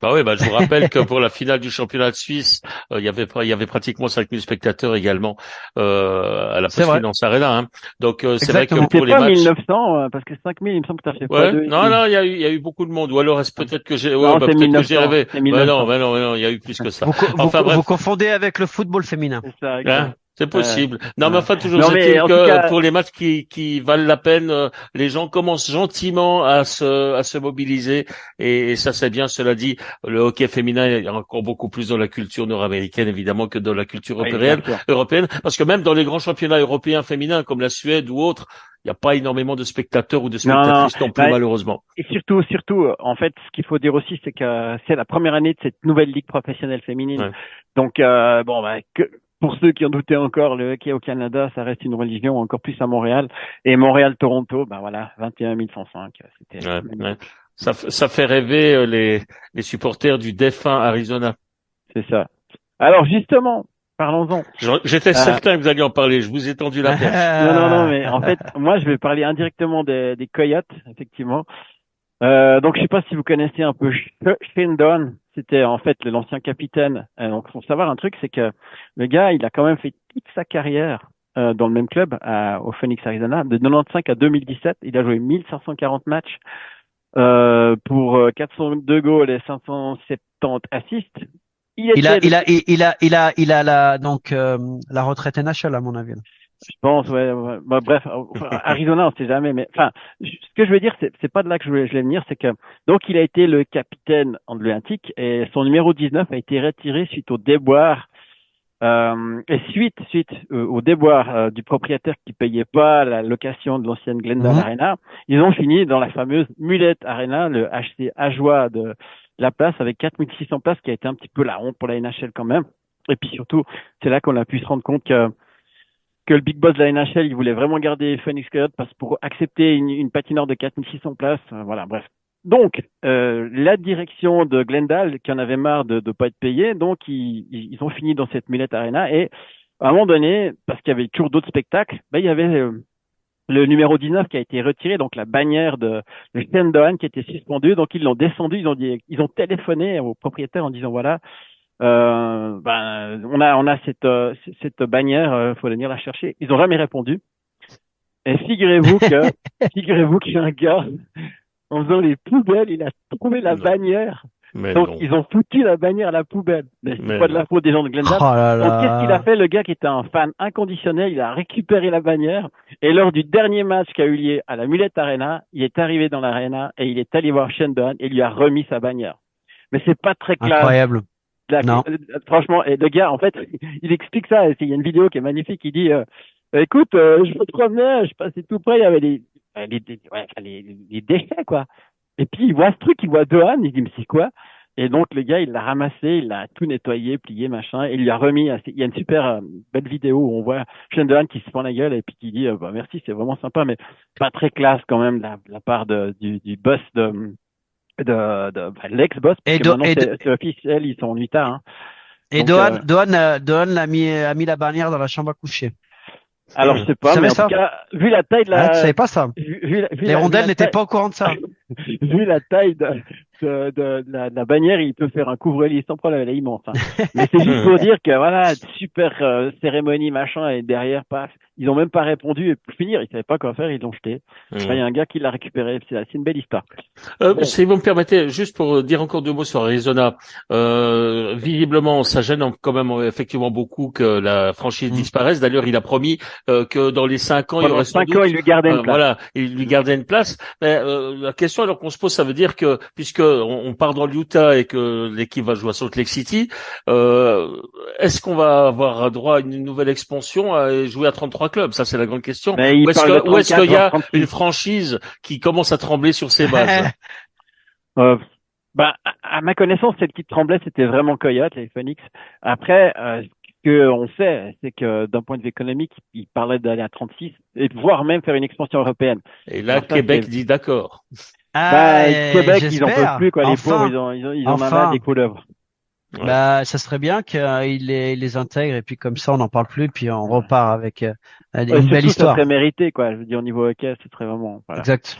S4: Je vous rappelle que pour la finale du championnat de Suisse, il y avait pratiquement 5000 spectateurs également à la Postfinance Arena. Hein. Donc c'est vrai que pour les matchs
S5: 1900 parce que 5000, il me semble que ça fait pas deux.
S4: Non, il y a eu beaucoup de monde. Ou alors peut-être que j'ai
S5: peut-être que j'ai
S4: rêvé. Non, il y a eu plus que ça.
S6: Vous confondez avec le football féminin.
S5: C'est ça. Hein,
S4: c'est possible. Mais toujours est-il que pour les matchs qui valent la peine, les gens commencent gentiment à se mobiliser et ça c'est bien. Cela dit, le hockey féminin est encore beaucoup plus dans la culture nord-américaine évidemment que dans la culture européenne, parce que même dans les grands championnats européens féminins comme la Suède ou autres, il n'y a pas énormément de spectateurs ou de spectatrices non plus malheureusement.
S5: Et surtout, en fait, ce qu'il faut dire aussi, c'est que c'est la première année de cette nouvelle ligue professionnelle féminine. Ouais. Donc pour ceux qui en doutaient encore, le hockey au Canada, ça reste une religion, encore plus à Montréal. Et Montréal-Toronto, 21 105. C'était
S4: Ça fait rêver les supporters du défunt Arizona.
S5: C'est ça. Alors justement, parlons-en.
S4: J'étais certain que vous alliez en parler. Je vous ai tendu la perche.
S5: Non, mais en fait, moi, je vais parler indirectement des Coyotes, effectivement. Donc, je sais pas si vous connaissez un peu Shane Doan. C'était en fait l'ancien capitaine. Donc, faut savoir un truc, c'est que le gars, il a quand même fait toute sa carrière dans le même club au Phoenix, Arizona, de 95 à 2017. Il a joué 1540 matchs pour 402 goals et 570 assists.
S6: Il a la retraite NHL à mon avis.
S5: Je pense, ouais. Bref, Arizona, on sait jamais, mais ce que je veux dire, c'est pas de là que je voulais venir, c'est que donc il a été le capitaine en Atlantique et son numéro 19 a été retiré suite au déboire Et suite au déboire du propriétaire qui payait pas la location de l'ancienne Glendale Arena, ils ont fini dans la fameuse Mullet Arena, le HC Ajoie de la place, avec 4600 places, qui a été un petit peu la honte pour la NHL quand même. Et puis surtout, c'est là qu'on a pu se rendre compte que le big boss de la NHL, il voulait vraiment garder Phoenix Coyotes parce que pour accepter une patinoire de 4600 places, voilà, bref. Donc, la direction de Glendale, qui en avait marre de pas être payé, donc ils ont fini dans cette Mullet Arena et à un moment donné, parce qu'il y avait toujours d'autres spectacles, il y avait le numéro 19 qui a été retiré, donc la bannière de Shane Doan qui était suspendue, donc ils l'ont descendu, ils ont téléphoné au propriétaire en disant voilà, on a cette bannière, faut venir la chercher. Ils ont jamais répondu. Et figurez-vous qu'il y a un gars en faisant les poubelles, il a trouvé la bannière.
S4: Mais
S5: donc,
S4: non.
S5: ils ont foutu la bannière à la poubelle. Mais c'est pas de la faute des gens de Glendale. Donc, qu'est-ce qu'il a fait? Le gars qui était un fan inconditionnel, il a récupéré la bannière. Et lors du dernier match qui a eu lieu à la Mullet Arena, il est arrivé dans l'arena et il est allé voir Shane Doan et lui a remis sa bannière. Mais c'est pas très clair.
S6: Incroyable. Non.
S5: Franchement, et le gars, en fait, il explique ça. Il y a une vidéo qui est magnifique. Il dit, écoute, je me promenais, je passais tout près, il y avait les déchets, quoi. Et puis, il voit ce truc, il voit Dohan, il dit, mais c'est quoi? Et donc, le gars, il l'a ramassé, il l'a tout nettoyé, plié, machin, et il lui a remis, il y a une super belle vidéo où on voit Shane Dohan qui se prend la gueule et puis qui dit, merci, c'est vraiment sympa, mais pas très classe quand même, la part du boss de l'ex-boss, parce que maintenant, c'est officiel, ils sont en utah, hein.
S6: Et
S5: donc,
S6: Dohan a mis la bannière dans la chambre à coucher.
S5: Alors, je sais pas, mais en tout cas, vu la taille de la...
S6: tu savais pas ça? Les rondelles n'étaient pas au courant de ça.
S5: Vu la taille de la bannière, il peut faire un couvre-lit sans problème, elle est immense. Hein. Mais c'est juste pour dire que voilà, super cérémonie, machin, et derrière, paf, ils ont même pas répondu, et pour finir, ils savaient pas quoi faire, ils l'ont jeté. Il y a un gars qui l'a récupéré, c'est une belle histoire.
S4: Si vous me permettez, juste pour dire encore 2 mots sur Arizona, visiblement, ça gêne quand même effectivement beaucoup que la franchise disparaisse. D'ailleurs, il a promis que dans les 5 ans, il y aurait
S5: 5 ans, il lui gardait une place.
S4: Voilà, il lui gardait une place. Mais la question alors qu'on se pose, ça veut dire que puisque on part dans l'Utah et que l'équipe va jouer à Salt Lake City, est-ce qu'on va avoir droit à une nouvelle expansion à jouer à 33 clubs? Ça, c'est la grande question. Ou est-ce qu'il y a une franchise qui commence à trembler sur ses bases?
S5: À ma connaissance, celle qui tremblait, c'était vraiment Coyote, les Phoenix. Après, ce qu'on sait, c'est que d'un point de vue économique, ils parlaient d'aller à 36 et voire même faire une expansion européenne.
S4: Et là, Québec dit d'accord.
S5: Québec, ils en peuvent plus, quoi. Les pauvres, ils en ont marre des couleuvres.
S6: Ouais. Ça serait bien qu'ils les intègrent et puis comme ça, on n'en parle plus, puis on repart avec une belle histoire.
S5: Ça serait mérité, quoi. Je veux dire, au niveau hockey, ce serait vraiment. Voilà.
S6: Exact.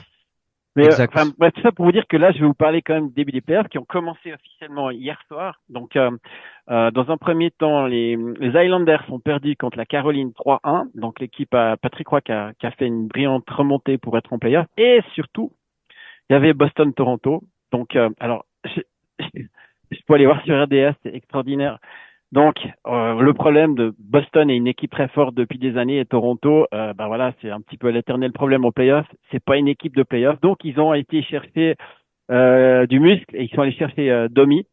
S5: Mais tout ça pour vous dire que là, je vais vous parler quand même du début des playoffs qui ont commencé officiellement hier soir. Donc, dans un premier temps, les Islanders ont perdu contre la Caroline 3-1. Donc, l'équipe à Patrick Roy qui a fait une brillante remontée pour être en playoff. Et surtout, il y avait Boston-Toronto. Donc, alors, je peux aller voir sur RDS, c'est extraordinaire. Donc, le problème de Boston est une équipe très forte depuis des années et Toronto, voilà, c'est un petit peu l'éternel problème en playoff. C'est pas une équipe de playoff. Donc, ils ont été chercher du muscle et ils sont allés chercher Domi,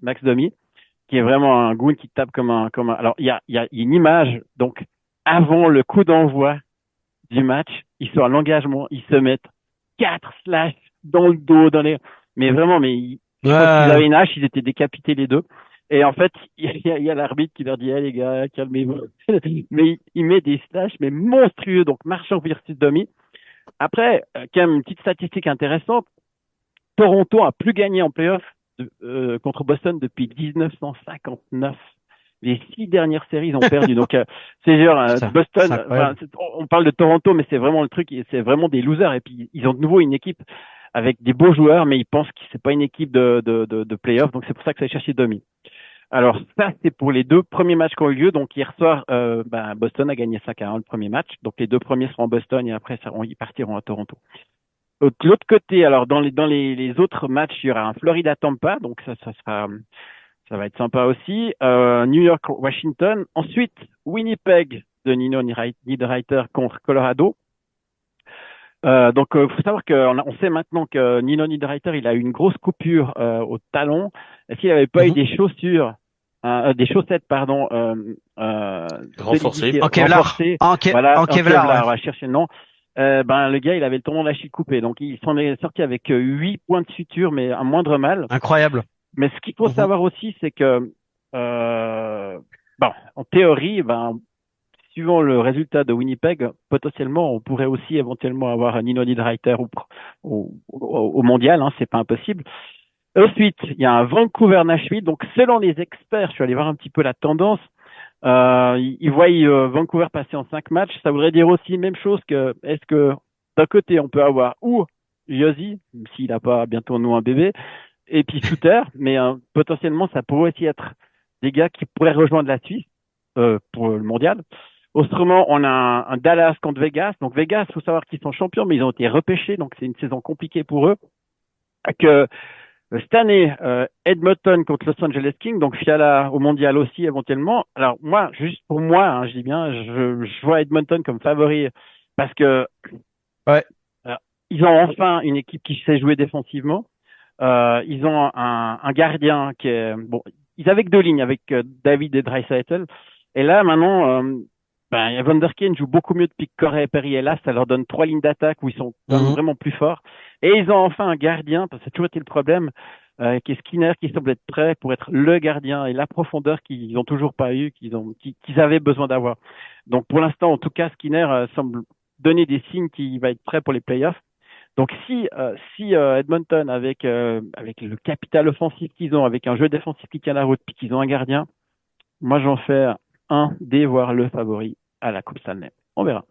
S5: Max Domi, qui est vraiment un goon qui tape comme un. Alors, il y a une image. Donc, avant le coup d'envoi du match, ils sont à l'engagement, ils se mettent 4 slash dans le dos, mais vraiment, je crois qu'ils avaient une hache, ils étaient décapités les deux. Et en fait, il y a l'arbitre qui leur dit, les gars, calmez-vous. Mais il met des slashs, mais monstrueux. Donc, Marchand versus Domi. Après, quand même, une petite statistique intéressante. Toronto a plus gagné en playoff contre Boston depuis 1959. Les 6 dernières séries, ils ont perdu. Donc, c'est genre, Boston, on parle de Toronto, mais c'est vraiment le truc, c'est vraiment des losers. Et puis, ils ont de nouveau une équipe avec des beaux joueurs, mais ils pensent que c'est pas une équipe de playoff. Donc, c'est pour ça que ça a cherché Domi. Alors, ça, c'est pour les 2 premiers matchs qui ont eu lieu. Donc, hier soir, Boston a gagné 5-1 le premier match. Donc, les 2 premiers seront en Boston et après, ils partiront à Toronto. De l'autre côté, alors, dans les autres matchs, il y aura un Florida-Tampa. Donc, ça va être sympa aussi. New York-Washington. Ensuite, Winnipeg de Nino Niederreiter contre Colorado. Donc, faut savoir on sait maintenant que Nino Niederreiter, il a eu une grosse coupure au talon. Est-ce qu'il n'avait pas eu des chaussures des chaussettes, pardon,
S4: Renforcées.
S6: En Kevlar.
S5: Voilà,
S6: En Kevlar.
S5: On va chercher le nom. Le gars, il avait le tendon d'Achille coupé, donc il s'en est sorti avec 8 points de suture, mais un moindre mal.
S6: Incroyable.
S5: Mais ce qu'il faut savoir aussi, c'est que, en théorie, suivant le résultat de Winnipeg, potentiellement, on pourrait aussi éventuellement avoir un Nino Niederreiter au mondial, hein, c'est pas impossible. Ensuite, il y a un Vancouver-Nashville. Donc, selon les experts, je suis allé voir un petit peu la tendance. Ils voient Vancouver passer en 5 matchs. Ça voudrait dire aussi même chose que, est-ce que d'un côté, on peut avoir ou Josi, s'il n'a pas bientôt nous un bébé, et puis Suter, mais potentiellement, ça pourrait aussi être des gars qui pourraient rejoindre la Suisse pour le mondial. Autrement, on a un Dallas contre Vegas. Donc, Vegas, faut savoir qu'ils sont champions, mais ils ont été repêchés, donc c'est une saison compliquée pour eux. Cette année, Edmonton contre Los Angeles Kings, donc Fiala au mondial aussi éventuellement. Alors moi, juste pour moi, hein, je dis bien, je vois Edmonton comme favori parce que ils ont enfin une équipe qui sait jouer défensivement. Ils ont un gardien qui est bon. Ils avaient que 2 lignes avec David et Draisaitl. Et là maintenant, Vanderkeen joue beaucoup mieux depuis que Corey et Perry est là. Ça leur donne 3 lignes d'attaque où ils sont vraiment plus forts. Et ils ont enfin un gardien, parce que ça a toujours été le problème, qui est Skinner, qui semble être prêt pour être le gardien et la profondeur qu'ils n'ont toujours pas eu, qu'ils avaient besoin d'avoir. Donc pour l'instant, en tout cas, Skinner semble donner des signes qu'il va être prêt pour les playoffs. Donc si Edmonton, avec le capital offensif qu'ils ont, avec un jeu défensif qui tient la route, puis qu'ils ont un gardien, moi j'en fais un des voire le favori à la Coupe Stanley. On verra.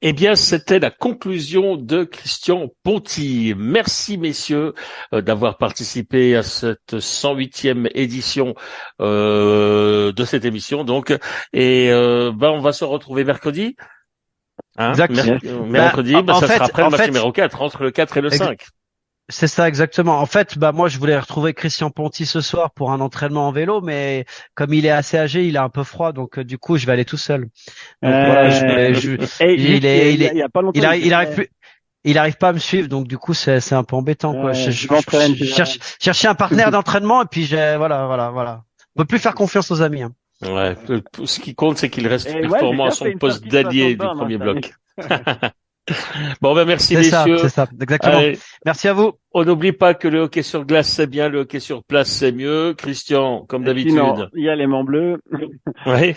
S4: Eh bien, c'était la conclusion de Christian Ponty. Merci, messieurs, d'avoir participé à cette 108e édition de cette émission. Donc, et on va se retrouver mercredi. Hein, mercredi, ça sera après le match numéro 4, entre le 4 et le 5.
S6: C'est ça, exactement. En fait, moi, je voulais retrouver Christian Ponty ce soir pour un entraînement en vélo, mais comme il est assez âgé, il est un peu froid, donc du coup, je vais aller tout seul. Donc voilà, il arrive pas à me suivre, donc du coup, c'est un peu embêtant, quoi. Je cherchais un partenaire d'entraînement, et puis voilà. On peut plus faire confiance aux amis, hein.
S4: Ouais. Ce qui compte, c'est qu'il reste performant à son poste d'allié du premier bloc. Bon, merci messieurs.
S6: C'est ça, exactement. Allez, merci à vous.
S4: On n'oublie pas que le hockey sur glace c'est bien, le hockey sur place c'est mieux. Christian, comme d'habitude.
S5: Sinon, il y a les Monts Bleus.
S4: Oui.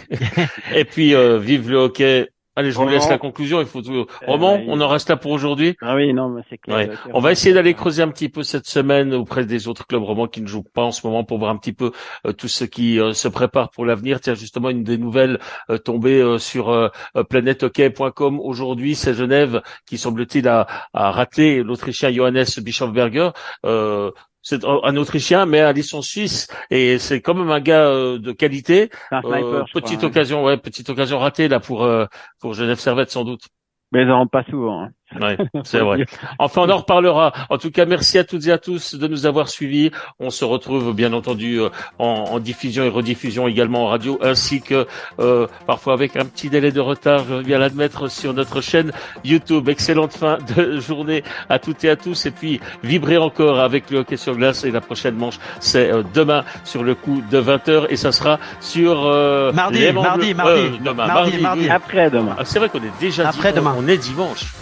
S4: Et puis vive le hockey. Allez, je vous laisse la conclusion. Il faut Roman, on en reste là pour aujourd'hui.
S5: Ah oui, non, mais c'est clair.
S4: Ouais. On va essayer d'aller creuser un petit peu cette semaine auprès des autres clubs romans qui ne jouent pas en ce moment pour voir un petit peu tout ce qui se prépare pour l'avenir. Tiens, justement, une des nouvelles tombées sur planethockey.com aujourd'hui, c'est Genève qui semble-t-il a raté l'Autrichien Johannes Bischofberger. C'est un Autrichien, mais à licence suisse, et c'est quand même un gars de qualité.
S5: C'est un sniper,
S4: petite occasion ratée là pour Genève Servette sans doute.
S5: Mais ils en pas souvent. Hein.
S4: Ouais, c'est vrai. Enfin, on en reparlera. En tout cas, merci à toutes et à tous de nous avoir suivis. On se retrouve bien entendu en diffusion et rediffusion également en radio, ainsi que parfois avec un petit délai de retard, je viens l'admettre, sur notre chaîne YouTube. Excellente fin de journée à toutes et à tous, et puis vibrez encore avec le hockey sur glace. Et la prochaine manche, c'est demain sur le coup de 20h, et ça sera sur
S6: mardi.
S5: Après-demain.
S4: C'est vrai qu'on est déjà
S6: après-demain.
S4: On est dimanche.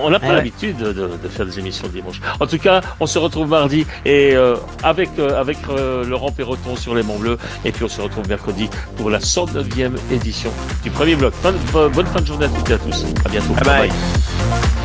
S4: On n'a pas l'habitude de faire des émissions le dimanche. En tout cas, on se retrouve mardi et avec Laurent Perroton sur les Monts Bleus, et puis on se retrouve mercredi pour la 109e édition du premier bloc. Bonne fin de journée à toutes et à tous. À bientôt.
S5: Bye bye.